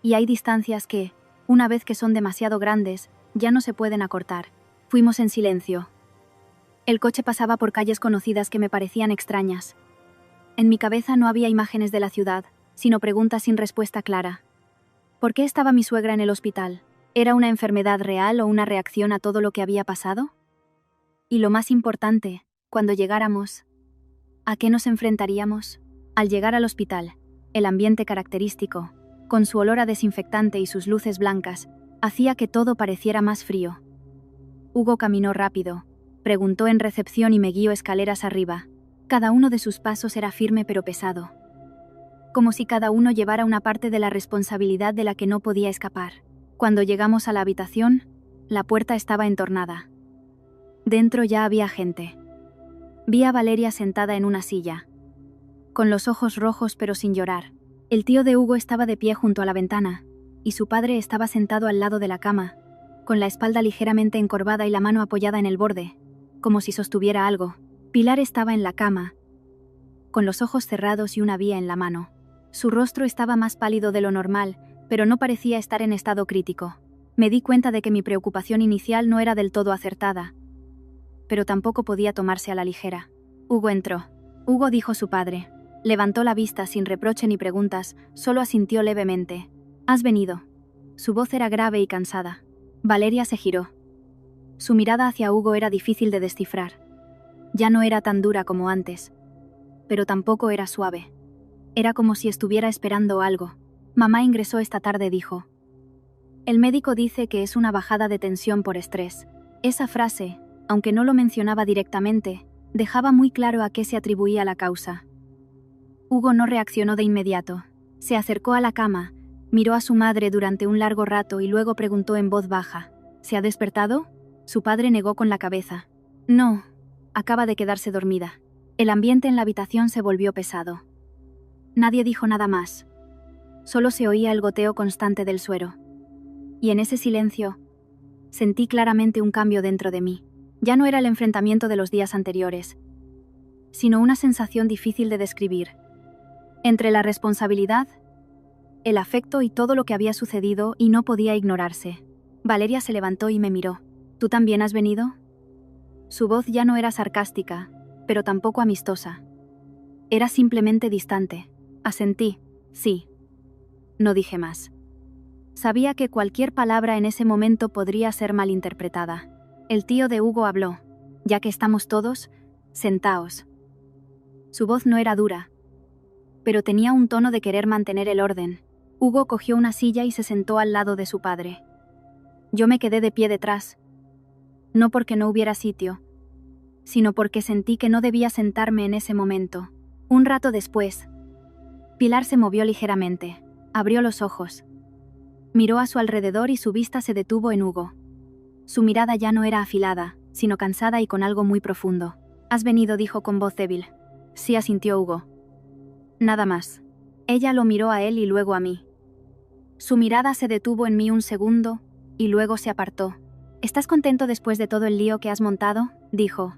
Speaker 1: Y hay distancias que, una vez que son demasiado grandes, ya no se pueden acortar. Fuimos en silencio. El coche pasaba por calles conocidas que me parecían extrañas. En mi cabeza no había imágenes de la ciudad, sino preguntas sin respuesta clara. ¿Por qué estaba mi suegra en el hospital? ¿Era una enfermedad real o una reacción a todo lo que había pasado? Y lo más importante, cuando llegáramos, ¿a qué nos enfrentaríamos? Al llegar al hospital, el ambiente característico, con su olor a desinfectante y sus luces blancas, hacía que todo pareciera más frío. Hugo caminó rápido, preguntó en recepción y me guió escaleras arriba. Cada uno de sus pasos era firme pero pesado, como si cada uno llevara una parte de la responsabilidad de la que no podía escapar. Cuando llegamos a la habitación, la puerta estaba entornada. Dentro ya había gente. Vi a Valeria sentada en una silla, con los ojos rojos pero sin llorar. El tío de Hugo estaba de pie junto a la ventana, y su padre estaba sentado al lado de la cama, con la espalda ligeramente encorvada y la mano apoyada en el borde, como si sostuviera algo. Pilar estaba en la cama, con los ojos cerrados y una vía en la mano. Su rostro estaba más pálido de lo normal, pero no parecía estar en estado crítico. Me di cuenta de que mi preocupación inicial no era del todo acertada, pero tampoco podía tomarse a la ligera. Hugo entró. Hugo, dijo su padre. Levantó la vista sin reproche ni preguntas, solo asintió levemente. ¿Has venido? Su voz era grave y cansada. Valeria se giró. Su mirada hacia Hugo era difícil de descifrar. Ya no era tan dura como antes, pero tampoco era suave. Era como si estuviera esperando algo. Mamá ingresó esta tarde, dijo. El médico dice que es una bajada de tensión por estrés. Esa frase, aunque no lo mencionaba directamente, dejaba muy claro a qué se atribuía la causa. Hugo no reaccionó de inmediato. Se acercó a la cama, miró a su madre durante un largo rato y luego preguntó en voz baja: ¿Se ha despertado? Su padre negó con la cabeza. No, acaba de quedarse dormida. El ambiente en la habitación se volvió pesado. Nadie dijo nada más. Solo se oía el goteo constante del suero. Y en ese silencio, sentí claramente un cambio dentro de mí. Ya no era el enfrentamiento de los días anteriores, sino una sensación difícil de describir. Entre la responsabilidad, el afecto y todo lo que había sucedido y no podía ignorarse. Valeria se levantó y me miró. ¿Tú también has venido? Su voz ya no era sarcástica, pero tampoco amistosa. Era simplemente distante. Asentí. Sí. No dije más. Sabía que cualquier palabra en ese momento podría ser malinterpretada. El tío de Hugo habló. Ya que estamos todos, sentaos. Su voz no era dura, pero tenía un tono de querer mantener el orden. Hugo cogió una silla y se sentó al lado de su padre. Yo me quedé de pie detrás, no porque no hubiera sitio, sino porque sentí que no debía sentarme en ese momento. Un rato después, Pilar se movió ligeramente, abrió los ojos, miró a su alrededor y su vista se detuvo en Hugo. Su mirada ya no era afilada, sino cansada y con algo muy profundo. «Has venido», dijo con voz débil. Sí, asintió Hugo. Nada más. Ella lo miró a él y luego a mí. Su mirada se detuvo en mí un segundo, y luego se apartó. «¿Estás contento después de todo el lío que has montado?», dijo.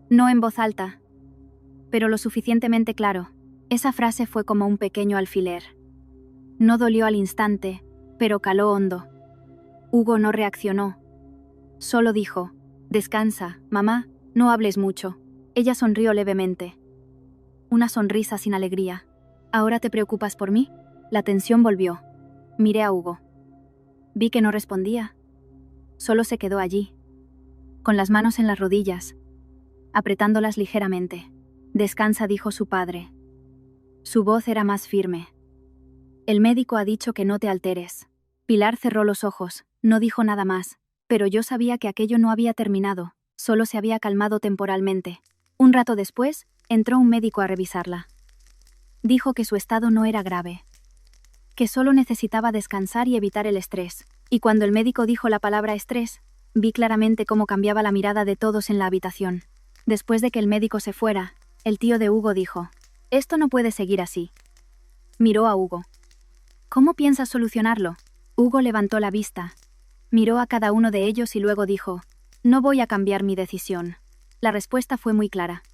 Speaker 1: No en voz alta, pero lo suficientemente claro. Esa frase fue como un pequeño alfiler. No dolió al instante, pero caló hondo. Hugo no reaccionó. Solo dijo: «Descansa, mamá, no hables mucho». Ella sonrió levemente. Una sonrisa sin alegría. «¿Ahora te preocupas por mí?». La tensión volvió. Miré a Hugo. Vi que no respondía. Solo se quedó allí, con las manos en las rodillas, apretándolas ligeramente. «Descansa», dijo su padre. Su voz era más firme. «El médico ha dicho que no te alteres». Pilar cerró los ojos, no dijo nada más, pero yo sabía que aquello no había terminado, solo se había calmado temporalmente. Un rato después, entró un médico a revisarla. Dijo que su estado no era grave, que solo necesitaba descansar y evitar el estrés. Y cuando el médico dijo la palabra estrés, vi claramente cómo cambiaba la mirada de todos en la habitación. Después de que el médico se fuera, el tío de Hugo dijo: «Esto no puede seguir así». Miró a Hugo. «¿Cómo piensas solucionarlo?». Hugo levantó la vista, miró a cada uno de ellos y luego dijo: «No voy a cambiar mi decisión». La respuesta fue muy clara.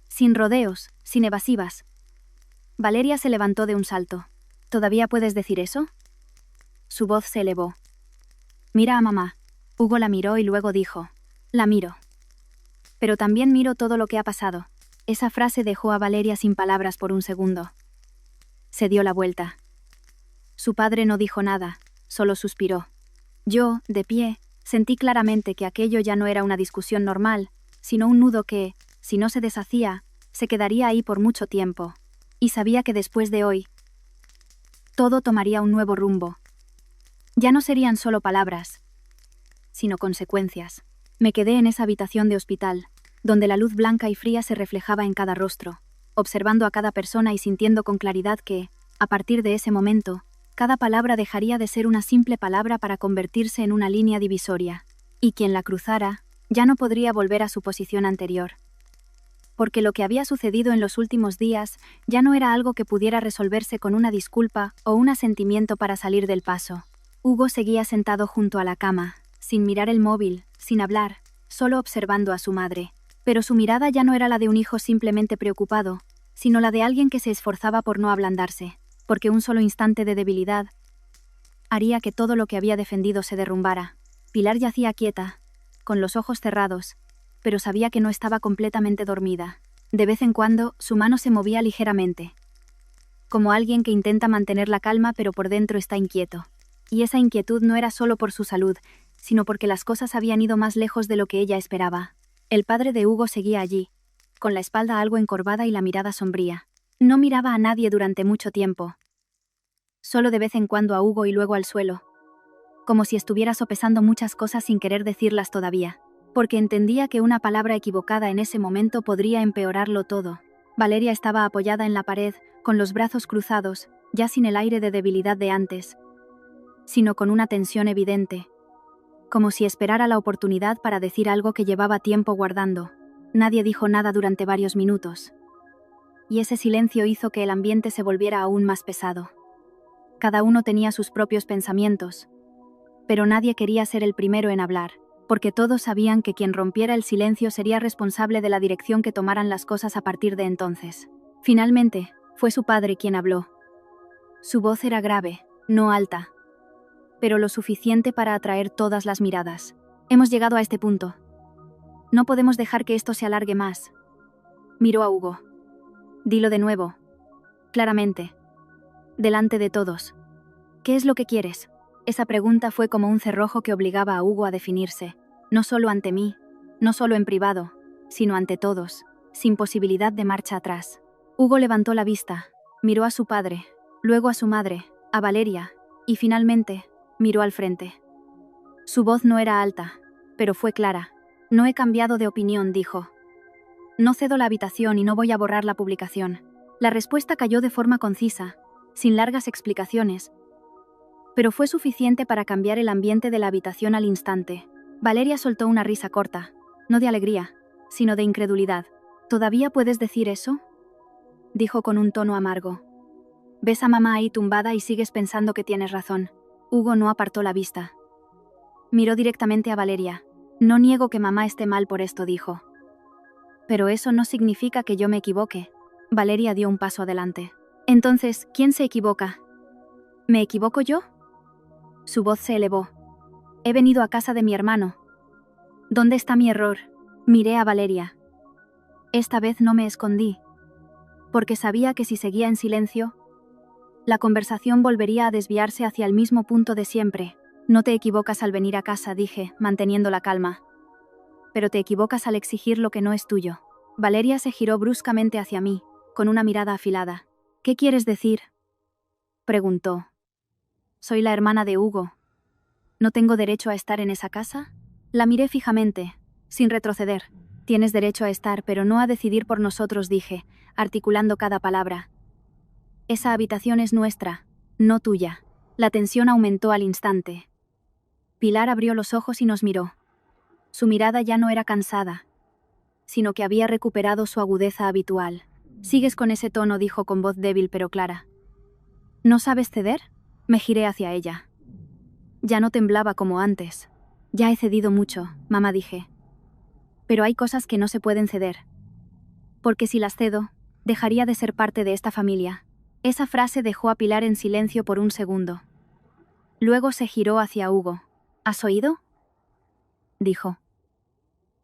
Speaker 1: Sin rodeos, sin evasivas. Valeria se levantó de un salto. «¿Todavía puedes decir eso?». Su voz se elevó. «Mira a mamá». Hugo la miró y luego dijo: «La miro. Pero también miro todo lo que ha pasado». Esa frase dejó a Valeria sin palabras por un segundo. Se dio la vuelta. Su padre no dijo nada, solo suspiró. Yo, de pie, sentí claramente que aquello ya no era una discusión normal, sino un nudo que, si no se deshacía, se quedaría ahí por mucho tiempo. Y sabía que después de hoy, todo tomaría un nuevo rumbo. Ya no serían solo palabras, sino consecuencias. Me quedé en esa habitación de hospital, donde la luz blanca y fría se reflejaba en cada rostro, observando a cada persona y sintiendo con claridad que, a partir de ese momento, cada palabra dejaría de ser una simple palabra para convertirse en una línea divisoria, y quien la cruzara, Ya no podría volver a su posición anterior. Porque lo que había sucedido en los últimos días ya no era algo que pudiera resolverse con una disculpa o un asentimiento para salir del paso. Hugo seguía sentado junto a la cama, sin mirar el móvil, sin hablar, solo observando a su madre. Pero su mirada ya no era la de un hijo simplemente preocupado, sino la de alguien que se esforzaba por no ablandarse, porque un solo instante de debilidad haría que todo lo que había defendido se derrumbara. Pilar yacía quieta, con los ojos cerrados, pero sabía que no estaba completamente dormida. De vez en cuando, su mano se movía ligeramente, como alguien que intenta mantener la calma pero por dentro está inquieto. Y esa inquietud no era solo por su salud, sino porque las cosas habían ido más lejos de lo que ella esperaba. El padre de Hugo seguía allí, con la espalda algo encorvada y la mirada sombría. No miraba a nadie durante mucho tiempo. Solo de vez en cuando a Hugo y luego al suelo, como si estuviera sopesando muchas cosas sin querer decirlas todavía, porque entendía que una palabra equivocada en ese momento podría empeorarlo todo. Valeria estaba apoyada en la pared, con los brazos cruzados, ya sin el aire de debilidad de antes, sino con una tensión evidente, como si esperara la oportunidad para decir algo que llevaba tiempo guardando. Nadie dijo nada durante varios minutos, y ese silencio hizo que el ambiente se volviera aún más pesado. Cada uno tenía sus propios pensamientos, pero nadie quería ser el primero en hablar, porque todos sabían que quien rompiera el silencio sería responsable de la dirección que tomaran las cosas a partir de entonces. Finalmente, fue su padre quien habló. Su voz era grave, no alta, pero lo suficiente para atraer todas las miradas. Hemos llegado a este punto. No podemos dejar que esto se alargue más. Miró a Hugo. Dilo de nuevo. Claramente. Delante de todos. ¿Qué es lo que quieres? Esa pregunta fue como un cerrojo que obligaba a Hugo a definirse. No solo ante mí, no solo en privado, sino ante todos, sin posibilidad de marcha atrás. Hugo levantó la vista, miró a su padre, luego a su madre, a Valeria, y finalmente, miró al frente. Su voz no era alta, pero fue clara. No he cambiado de opinión, dijo. No cedo la habitación y no voy a borrar la publicación. La respuesta cayó de forma concisa, sin largas explicaciones, pero fue suficiente para cambiar el ambiente de la habitación al instante. Valeria soltó una risa corta, no de alegría, sino de incredulidad. ¿Todavía puedes decir eso?, dijo con un tono amargo. Ves a mamá ahí tumbada y sigues pensando que tienes razón. Hugo no apartó la vista. Miró directamente a Valeria. No niego que mamá esté mal por esto, dijo. Pero eso no significa que yo me equivoque. Valeria dio un paso adelante. Entonces, ¿quién se equivoca? ¿Me equivoco yo? Su voz se elevó. He venido a casa de mi hermano. ¿Dónde está mi error? Miré a Valeria. Esta vez no me escondí, porque sabía que si seguía en silencio, la conversación volvería a desviarse hacia el mismo punto de siempre. No te equivocas al venir a casa, dije, manteniendo la calma. Pero te equivocas al exigir lo que no es tuyo. Valeria se giró bruscamente hacia mí, con una mirada afilada. ¿Qué quieres decir?, preguntó. Soy la hermana de Hugo. ¿No tengo derecho a estar en esa casa? La miré fijamente, sin retroceder. Tienes derecho a estar, pero no a decidir por nosotros, dije, articulando cada palabra. Esa habitación es nuestra, no tuya. La tensión aumentó al instante. Pilar abrió los ojos y nos miró. Su mirada ya no era cansada, sino que había recuperado su agudeza habitual. Sigues con ese tono, dijo con voz débil pero clara. ¿No sabes ceder? Me giré hacia ella. Ya no temblaba como antes. Ya he cedido mucho, mamá, dije. Pero hay cosas que no se pueden ceder. Porque si las cedo, dejaría de ser parte de esta familia. Esa frase dejó a Pilar en silencio por un segundo. Luego se giró hacia Hugo. ¿Has oído?, dijo.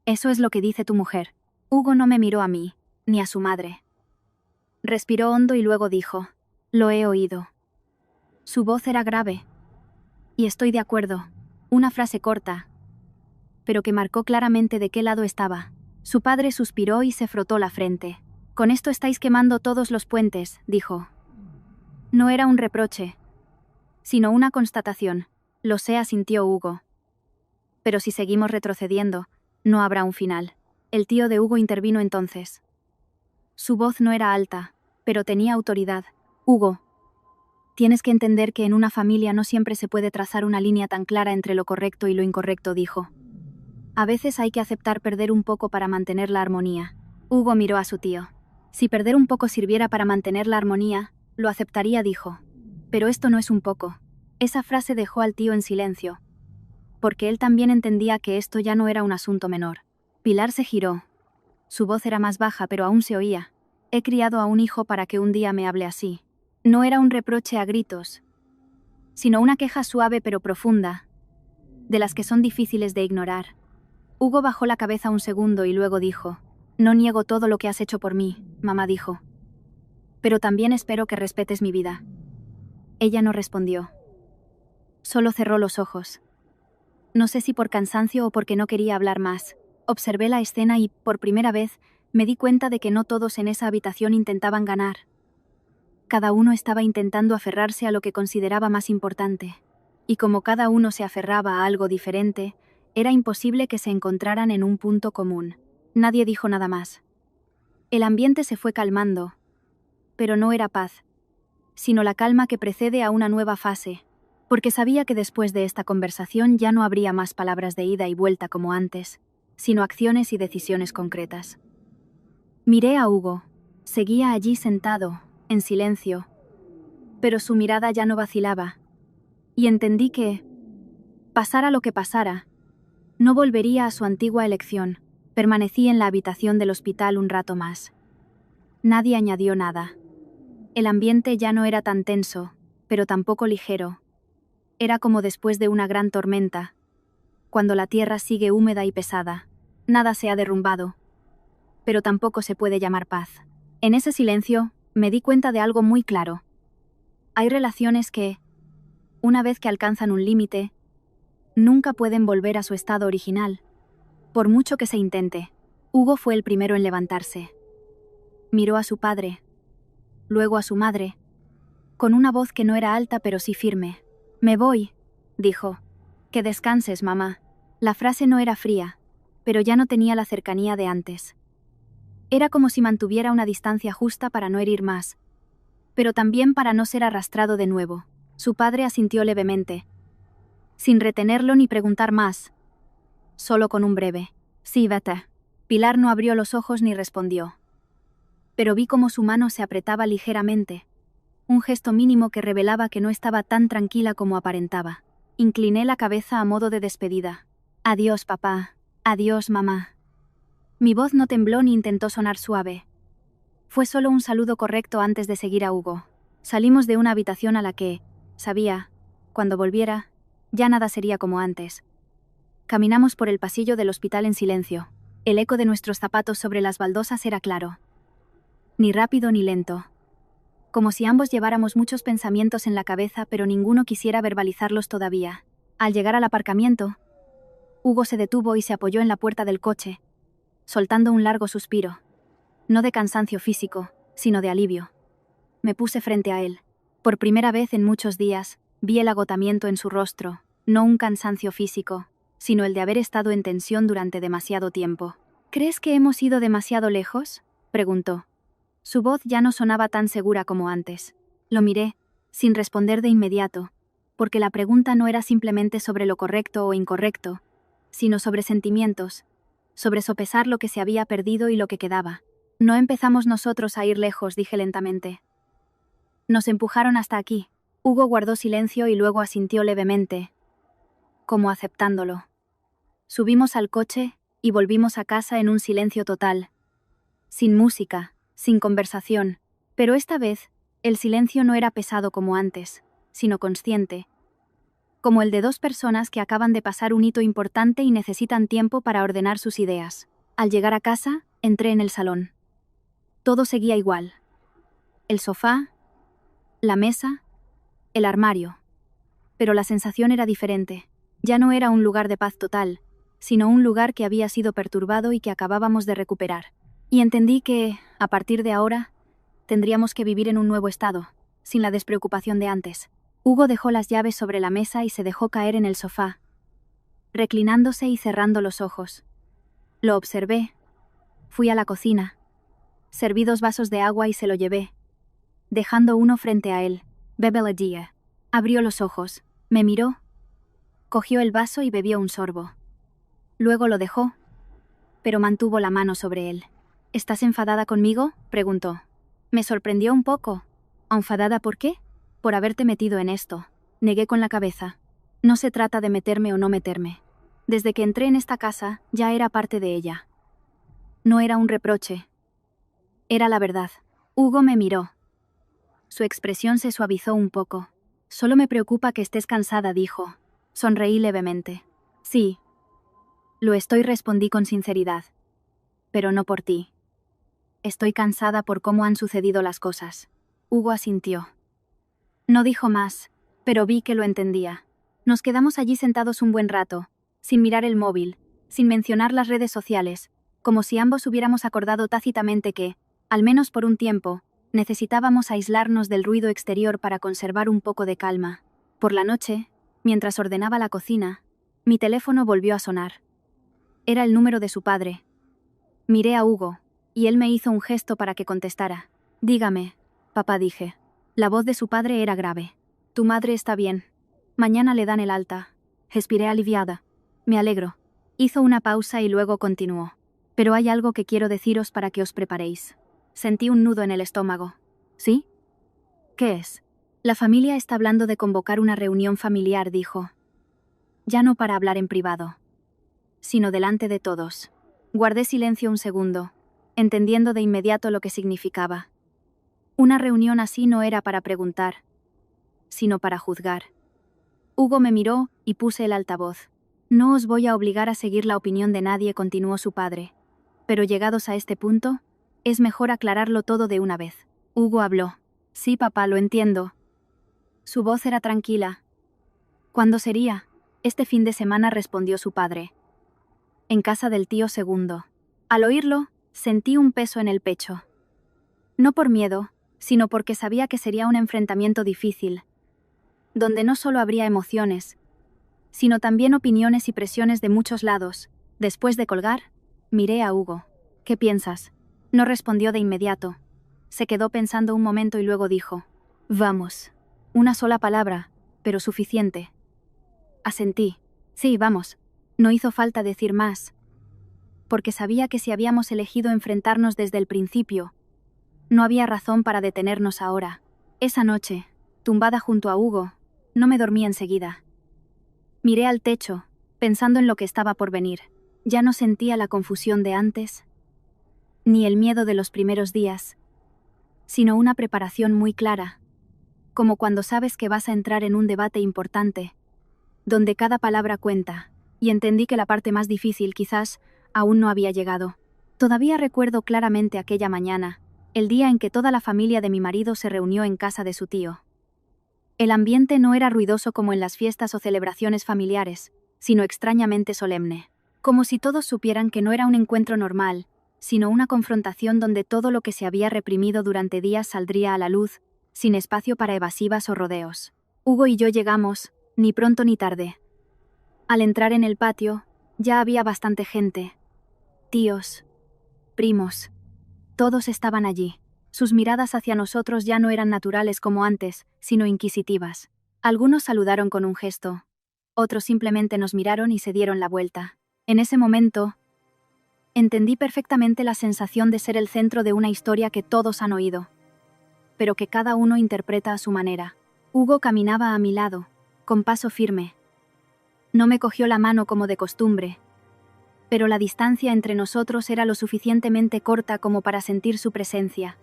Speaker 1: Eso es lo que dice tu mujer. Hugo no me miró a mí, ni a su madre. Respiró hondo y luego dijo, lo he oído. Su voz era grave. Y estoy de acuerdo. Una frase corta, pero que marcó claramente de qué lado estaba. Su padre suspiró y se frotó la frente. Con esto estáis quemando todos los puentes, dijo. No era un reproche, sino una constatación. Lo sé, asintió Hugo. Pero si seguimos retrocediendo, no habrá un final. El tío de Hugo intervino entonces. Su voz no era alta, pero tenía autoridad. Hugo, tienes que entender que en una familia no siempre se puede trazar una línea tan clara entre lo correcto y lo incorrecto, dijo. A veces hay que aceptar perder un poco para mantener la armonía. Hugo miró a su tío. Si perder un poco sirviera para mantener la armonía, lo aceptaría, dijo. Pero esto no es un poco. Esa frase dejó al tío en silencio, porque él también entendía que esto ya no era un asunto menor. Pilar se giró. Su voz era más baja, pero aún se oía. He criado a un hijo para que un día me hable así. No era un reproche a gritos, sino una queja suave pero profunda, de las que son difíciles de ignorar. Hugo bajó la cabeza un segundo y luego dijo: no niego todo lo que has hecho por mí, mamá dijo. Pero también espero que respetes mi vida. Ella no respondió. Solo cerró los ojos. No sé si por cansancio o porque no quería hablar más. Observé la escena y, por primera vez, me di cuenta de que no todos en esa habitación intentaban ganar. Cada uno estaba intentando aferrarse a lo que consideraba más importante. Y como cada uno se aferraba a algo diferente, era imposible que se encontraran en un punto común. Nadie dijo nada más. El ambiente se fue calmando, pero no era paz, sino la calma que precede a una nueva fase, porque sabía que después de esta conversación ya no habría más palabras de ida y vuelta como antes, sino acciones y decisiones concretas. Miré a Hugo. Seguía allí sentado, en silencio, pero su mirada ya no vacilaba, y entendí que, pasara lo que pasara, no volvería a su antigua elección. Permanecí en la habitación del hospital un rato más. Nadie añadió nada. El ambiente ya no era tan tenso, pero tampoco ligero. Era como después de una gran tormenta, cuando la tierra sigue húmeda y pesada. Nada se ha derrumbado, pero tampoco se puede llamar paz. En ese silencio, me di cuenta de algo muy claro. Hay relaciones que, una vez que alcanzan un límite, nunca pueden volver a su estado original, por mucho que se intente. Hugo fue el primero en levantarse. Miró a su padre, luego a su madre, con una voz que no era alta pero sí firme. «Me voy», dijo. «Que descanses, mamá». La frase no era fría, pero ya no tenía la cercanía de antes. Era como si mantuviera una distancia justa para no herir más, pero también para no ser arrastrado de nuevo. Su padre asintió levemente, sin retenerlo ni preguntar más, solo con un breve: «Sí, vete». Pilar no abrió los ojos ni respondió, pero vi cómo su mano se apretaba ligeramente, un gesto mínimo que revelaba que no estaba tan tranquila como aparentaba. Incliné la cabeza a modo de despedida. «Adiós, papá. Adiós, mamá». Mi voz no tembló ni intentó sonar suave. Fue solo un saludo correcto antes de seguir a Hugo. Salimos de una habitación a la que, sabía, cuando volviera, ya nada sería como antes. Caminamos por el pasillo del hospital en silencio. El eco de nuestros zapatos sobre las baldosas era claro. Ni rápido ni lento. Como si ambos lleváramos muchos pensamientos en la cabeza, pero ninguno quisiera verbalizarlos todavía. Al llegar al aparcamiento, Hugo se detuvo y se apoyó en la puerta del coche, soltando un largo suspiro. No de cansancio físico, sino de alivio. Me puse frente a él. Por primera vez en muchos días, vi el agotamiento en su rostro, no un cansancio físico, sino el de haber estado en tensión durante demasiado tiempo. «¿Crees que hemos ido demasiado lejos?», preguntó. Su voz ya no sonaba tan segura como antes. Lo miré, sin responder de inmediato, porque la pregunta no era simplemente sobre lo correcto o incorrecto, sino sobre sentimientos, sobre sopesar lo que se había perdido y lo que quedaba. «No empezamos nosotros a ir lejos», dije lentamente. «Nos empujaron hasta aquí». Hugo guardó silencio y luego asintió levemente, como aceptándolo. Subimos al coche y volvimos a casa en un silencio total. Sin música, sin conversación, pero esta vez, el silencio no era pesado como antes, sino consciente, como el de dos personas que acaban de pasar un hito importante y necesitan tiempo para ordenar sus ideas. Al llegar a casa, entré en el salón. Todo seguía igual. El sofá, la mesa, el armario. Pero la sensación era diferente. Ya no era un lugar de paz total, sino un lugar que había sido perturbado y que acabábamos de recuperar. Y entendí que, a partir de ahora, tendríamos que vivir en un nuevo estado, sin la despreocupación de antes. Hugo dejó las llaves sobre la mesa y se dejó caer en el sofá, reclinándose y cerrando los ojos. Lo observé. Fui a la cocina. Serví 2 vasos de agua y se lo llevé, dejando uno frente a él. «Bébele dia». Abrió los ojos, me miró, cogió el vaso y bebió un sorbo. Luego lo dejó, pero mantuvo la mano sobre él. ¿Estás enfadada conmigo?, preguntó. Me sorprendió un poco. ¿Enfadada por qué? Por haberte metido en esto. Negué con la cabeza. No se trata de meterme o no meterme. Desde que entré en esta casa, ya era parte de ella. No era un reproche. Era la verdad. Hugo me miró. Su expresión se suavizó un poco. Solo me preocupa que estés cansada, dijo. Sonreí levemente. Sí. Lo estoy, respondí con sinceridad. Pero no por ti. Estoy cansada por cómo han sucedido las cosas. Hugo asintió. No dijo más, pero vi que lo entendía. Nos quedamos allí sentados un buen rato, sin mirar el móvil, sin mencionar las redes sociales, como si ambos hubiéramos acordado tácitamente que, al menos por un tiempo, necesitábamos aislarnos del ruido exterior para conservar un poco de calma. Por la noche, mientras ordenaba la cocina, mi teléfono volvió a sonar. Era el número de su padre. Miré a Hugo, y él me hizo un gesto para que contestara. Dígame, papá, dije. La voz de su padre era grave. Tu madre está bien. Mañana le dan el alta. Respiré aliviada. Me alegro. Hizo una pausa y luego continuó. Pero hay algo que quiero deciros para que os preparéis. Sentí un nudo en el estómago. ¿Sí? ¿Qué es? La familia está hablando de convocar una reunión familiar, dijo. Ya no para hablar en privado, sino delante de todos. Guardé silencio un segundo, entendiendo de inmediato lo que significaba. Una reunión así no era para preguntar, sino para juzgar. Hugo me miró y puse el altavoz. No os voy a obligar a seguir la opinión de nadie, continuó su padre. Pero llegados a este punto, es mejor aclararlo todo de una vez. Hugo habló. Sí, papá, lo entiendo. Su voz era tranquila. ¿Cuándo sería? Este fin de semana, respondió su padre. En casa del tío segundo. Al oírlo, sentí un peso en el pecho. No por miedo, sino porque sabía que sería un enfrentamiento difícil, donde no solo habría emociones, sino también opiniones y presiones de muchos lados. Después de colgar, miré a Hugo. ¿Qué piensas? No respondió de inmediato. Se quedó pensando un momento y luego dijo: Vamos. Una sola palabra, pero suficiente. Asentí. Sí, vamos. No hizo falta decir más, porque sabía que si habíamos elegido enfrentarnos desde el principio, no había razón para detenernos ahora. Esa noche, tumbada junto a Hugo, no me dormí enseguida. Miré al techo, pensando en lo que estaba por venir. Ya no sentía la confusión de antes, ni el miedo de los primeros días, sino una preparación muy clara, como cuando sabes que vas a entrar en un debate importante, donde cada palabra cuenta, y entendí que la parte más difícil quizás aún no había llegado. Todavía recuerdo claramente aquella mañana, el día en que toda la familia de mi marido se reunió en casa de su tío. El ambiente no era ruidoso como en las fiestas o celebraciones familiares, sino extrañamente solemne. Como si todos supieran que no era un encuentro normal, sino una confrontación donde todo lo que se había reprimido durante días saldría a la luz, sin espacio para evasivas o rodeos. Hugo y yo llegamos, ni pronto ni tarde. Al entrar en el patio, ya había bastante gente. Tíos, primos. Todos estaban allí. Sus miradas hacia nosotros ya no eran naturales como antes, sino inquisitivas. Algunos saludaron con un gesto. Otros simplemente nos miraron y se dieron la vuelta. En ese momento, entendí perfectamente la sensación de ser el centro de una historia que todos han oído, pero que cada uno interpreta a su manera. Hugo caminaba a mi lado, con paso firme. No me cogió la mano como de costumbre, pero la distancia entre nosotros era lo suficientemente corta como para sentir su presencia.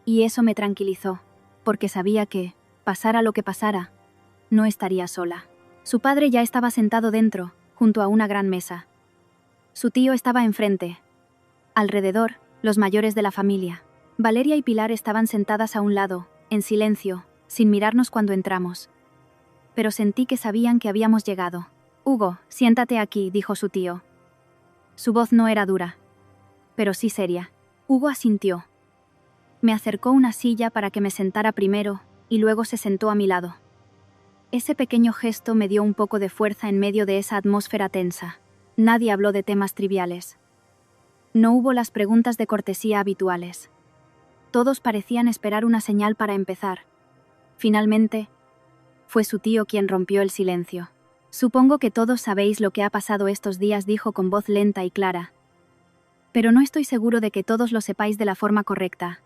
Speaker 1: Y eso me tranquilizó, porque sabía que, pasara lo que pasara, no estaría sola. Su padre ya estaba sentado dentro, junto a una gran mesa. Su tío estaba enfrente. Alrededor, los mayores de la familia. Valeria y Pilar estaban sentadas a un lado, en silencio, sin mirarnos cuando entramos. Pero sentí que sabían que habíamos llegado. Hugo, siéntate aquí, dijo su tío. Su voz no era dura, pero sí seria. Hugo asintió. Me acercó una silla para que me sentara primero, y luego se sentó a mi lado. Ese pequeño gesto me dio un poco de fuerza en medio de esa atmósfera tensa. Nadie habló de temas triviales. No hubo las preguntas de cortesía habituales. Todos parecían esperar una señal para empezar. Finalmente, fue su tío quien rompió el silencio. Supongo que todos sabéis lo que ha pasado estos días, dijo con voz lenta y clara. Pero no estoy seguro de que todos lo sepáis de la forma correcta.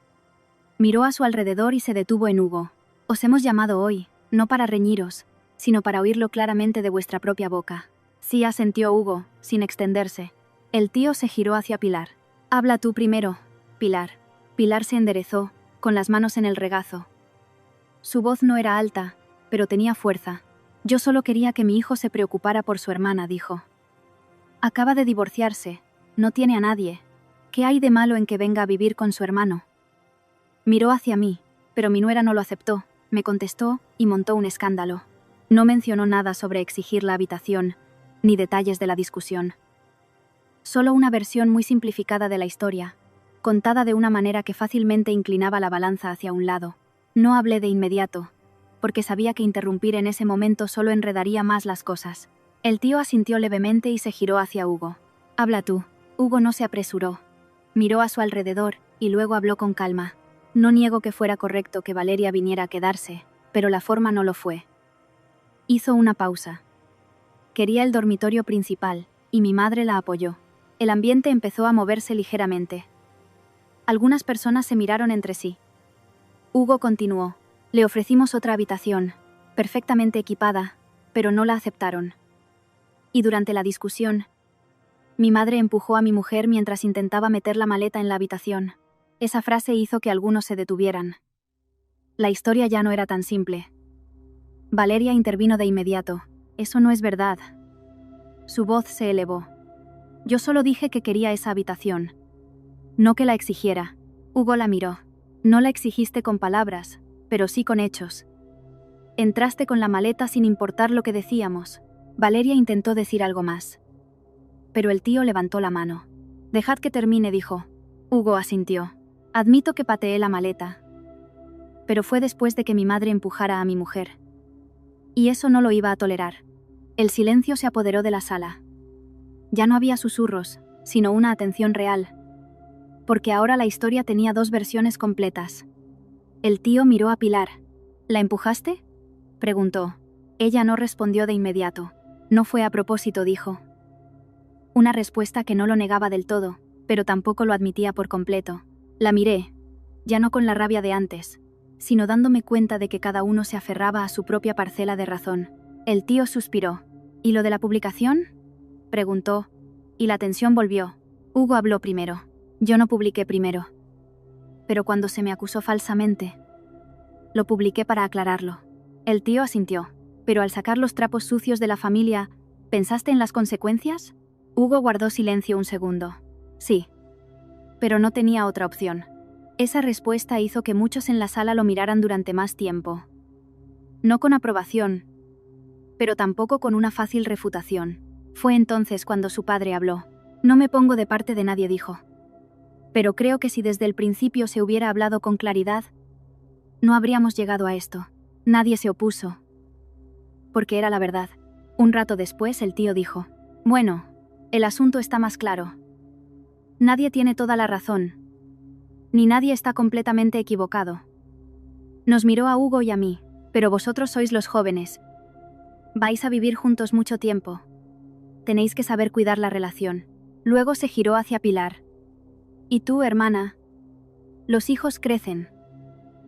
Speaker 1: Miró a su alrededor y se detuvo en Hugo. Os hemos llamado hoy, no para reñiros, sino para oírlo claramente de vuestra propia boca. Sí, asintió Hugo, sin extenderse. El tío se giró hacia Pilar. Habla tú primero, Pilar. Pilar se enderezó, con las manos en el regazo. Su voz no era alta, pero tenía fuerza. Yo solo quería que mi hijo se preocupara por su hermana, dijo. Acaba de divorciarse, no tiene a nadie. ¿Qué hay de malo en que venga a vivir con su hermano? Miró hacia mí, pero mi nuera no lo aceptó, me contestó y montó un escándalo. No mencionó nada sobre exigir la habitación, ni detalles de la discusión. Solo una versión muy simplificada de la historia, contada de una manera que fácilmente inclinaba la balanza hacia un lado. No hablé de inmediato, porque sabía que interrumpir en ese momento solo enredaría más las cosas. El tío asintió levemente y se giró hacia Hugo. Habla tú. Hugo no se apresuró. Miró a su alrededor y luego habló con calma. No niego que fuera correcto que Valeria viniera a quedarse, pero la forma no lo fue. Hizo una pausa. Quería el dormitorio principal, y mi madre la apoyó. El ambiente empezó a moverse ligeramente. Algunas personas se miraron entre sí. Hugo continuó. Le ofrecimos otra habitación, perfectamente equipada, pero no la aceptaron. Y durante la discusión, mi madre empujó a mi mujer mientras intentaba meter la maleta en la habitación. Esa frase hizo que algunos se detuvieran. La historia ya no era tan simple. Valeria intervino de inmediato. Eso no es verdad. Su voz se elevó. Yo solo dije que quería esa habitación. No que la exigiera. Hugo la miró. No la exigiste con palabras, pero sí con hechos. Entraste con la maleta sin importar lo que decíamos. Valeria intentó decir algo más. Pero el tío levantó la mano. Dejad que termine, dijo. Hugo asintió. Admito que pateé la maleta. Pero fue después de que mi madre empujara a mi mujer. Y eso no lo iba a tolerar. El silencio se apoderó de la sala. Ya no había susurros, sino una atención real. Porque ahora la historia tenía dos versiones completas. El tío miró a Pilar. ¿La empujaste?, preguntó. Ella no respondió de inmediato. No fue a propósito, dijo. Una respuesta que no lo negaba del todo, pero tampoco lo admitía por completo. La miré, ya no con la rabia de antes, sino dándome cuenta de que cada uno se aferraba a su propia parcela de razón. El tío suspiró. ¿Y lo de la publicación?, preguntó, y la tensión volvió. Hugo habló primero. Yo no publiqué primero. Pero cuando se me acusó falsamente, lo publiqué para aclararlo. El tío asintió. Pero al sacar los trapos sucios de la familia, ¿pensaste en las consecuencias? Hugo guardó silencio un segundo. Sí. Pero no tenía otra opción. Esa respuesta hizo que muchos en la sala lo miraran durante más tiempo. No con aprobación, pero tampoco con una fácil refutación. Fue entonces cuando su padre habló. No me pongo de parte de nadie, dijo. Pero creo que si desde el principio se hubiera hablado con claridad, no habríamos llegado a esto. Nadie se opuso. Porque era la verdad. Un rato después el tío dijo. Bueno, el asunto está más claro. Nadie tiene toda la razón. Ni nadie está completamente equivocado. Nos miró a Hugo y a mí, pero vosotros sois los jóvenes. Vais a vivir juntos mucho tiempo. Tenéis que saber cuidar la relación. Luego se giró hacia Pilar. Y tú, hermana. Los hijos crecen.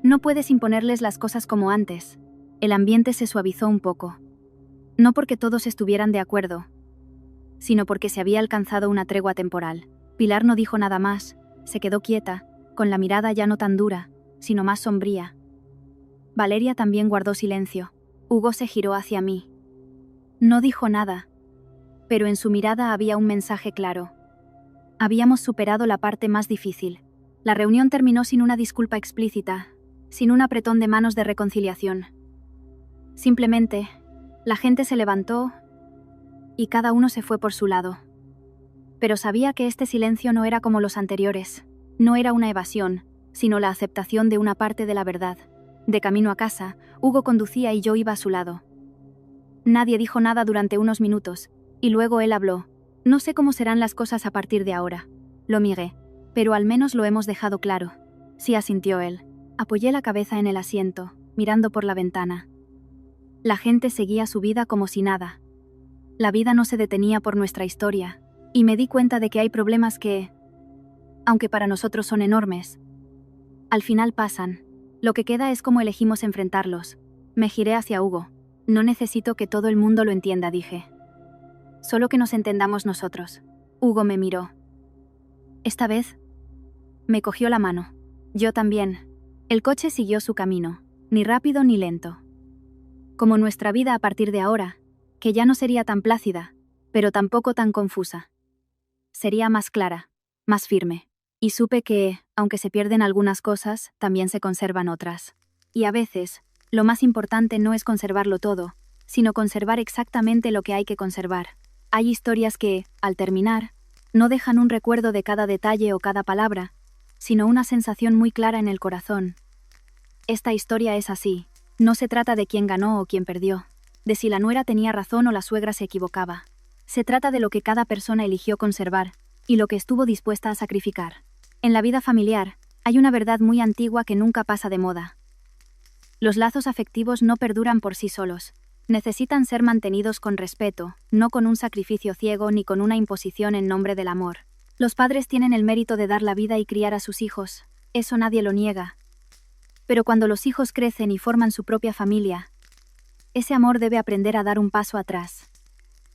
Speaker 1: No puedes imponerles las cosas como antes. El ambiente se suavizó un poco. No porque todos estuvieran de acuerdo, sino porque se había alcanzado una tregua temporal. Pilar no dijo nada más, se quedó quieta, con la mirada ya no tan dura, sino más sombría. Valeria también guardó silencio. Hugo se giró hacia mí. No dijo nada, pero en su mirada había un mensaje claro. Habíamos superado la parte más difícil. La reunión terminó sin una disculpa explícita, sin un apretón de manos de reconciliación. Simplemente, la gente se levantó y cada uno se fue por su lado. Pero sabía que este silencio no era como los anteriores. No era una evasión, sino la aceptación de una parte de la verdad. De camino a casa, Hugo conducía y yo iba a su lado. Nadie dijo nada durante unos minutos, y luego él habló. No sé cómo serán las cosas a partir de ahora. Lo miré, pero al menos lo hemos dejado claro. Sí, asintió él. Apoyé la cabeza en el asiento, mirando por la ventana. La gente seguía su vida como si nada. La vida no se detenía por nuestra historia, y me di cuenta de que hay problemas que, aunque para nosotros son enormes, al final pasan. Lo que queda es cómo elegimos enfrentarlos. Me giré hacia Hugo. No necesito que todo el mundo lo entienda, dije. Solo que nos entendamos nosotros. Hugo me miró. Esta vez, me cogió la mano. Yo también. El coche siguió su camino, ni rápido ni lento. Como nuestra vida a partir de ahora, que ya no sería tan plácida, pero tampoco tan confusa. Sería más clara, más firme. Y supe que, aunque se pierden algunas cosas, también se conservan otras. Y a veces, lo más importante no es conservarlo todo, sino conservar exactamente lo que hay que conservar. Hay historias que, al terminar, no dejan un recuerdo de cada detalle o cada palabra, sino una sensación muy clara en el corazón. Esta historia es así. No se trata de quién ganó o quién perdió, de si la nuera tenía razón o la suegra se equivocaba. Se trata de lo que cada persona eligió conservar, y lo que estuvo dispuesta a sacrificar. En la vida familiar, hay una verdad muy antigua que nunca pasa de moda. Los lazos afectivos no perduran por sí solos. Necesitan ser mantenidos con respeto, no con un sacrificio ciego ni con una imposición en nombre del amor. Los padres tienen el mérito de dar la vida y criar a sus hijos, eso nadie lo niega. Pero cuando los hijos crecen y forman su propia familia, ese amor debe aprender a dar un paso atrás.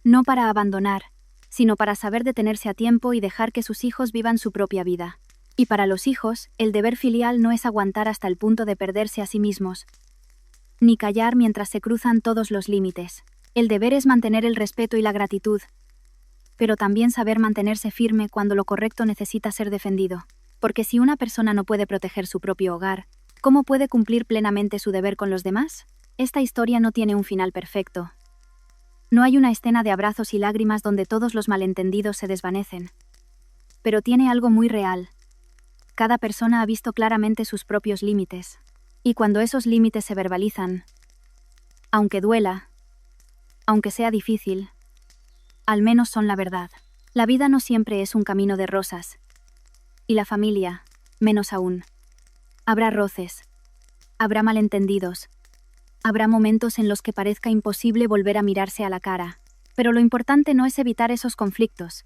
Speaker 1: No para abandonar, sino para saber detenerse a tiempo y dejar que sus hijos vivan su propia vida. Y para los hijos, el deber filial no es aguantar hasta el punto de perderse a sí mismos, ni callar mientras se cruzan todos los límites. El deber es mantener el respeto y la gratitud, pero también saber mantenerse firme cuando lo correcto necesita ser defendido. Porque si una persona no puede proteger su propio hogar, ¿cómo puede cumplir plenamente su deber con los demás? Esta historia no tiene un final perfecto. No hay una escena de abrazos y lágrimas donde todos los malentendidos se desvanecen. Pero tiene algo muy real. Cada persona ha visto claramente sus propios límites. Y cuando esos límites se verbalizan, aunque duela, aunque sea difícil, al menos son la verdad. La vida no siempre es un camino de rosas. Y la familia, menos aún. Habrá roces. Habrá malentendidos. Habrá momentos en los que parezca imposible volver a mirarse a la cara. Pero lo importante no es evitar esos conflictos,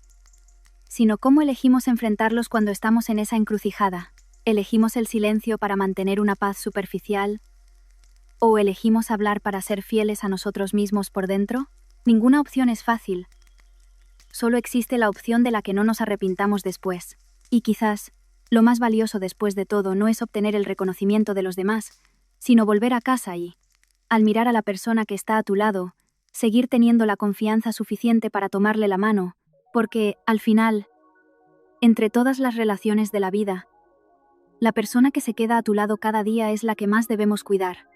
Speaker 1: sino cómo elegimos enfrentarlos cuando estamos en esa encrucijada. ¿Elegimos el silencio para mantener una paz superficial? ¿O elegimos hablar para ser fieles a nosotros mismos por dentro? Ninguna opción es fácil. Solo existe la opción de la que no nos arrepintamos después. Y quizás, lo más valioso después de todo no es obtener el reconocimiento de los demás, sino volver a casa y, al mirar a la persona que está a tu lado, seguir teniendo la confianza suficiente para tomarle la mano, porque, al final, entre todas las relaciones de la vida, la persona que se queda a tu lado cada día es la que más debemos cuidar.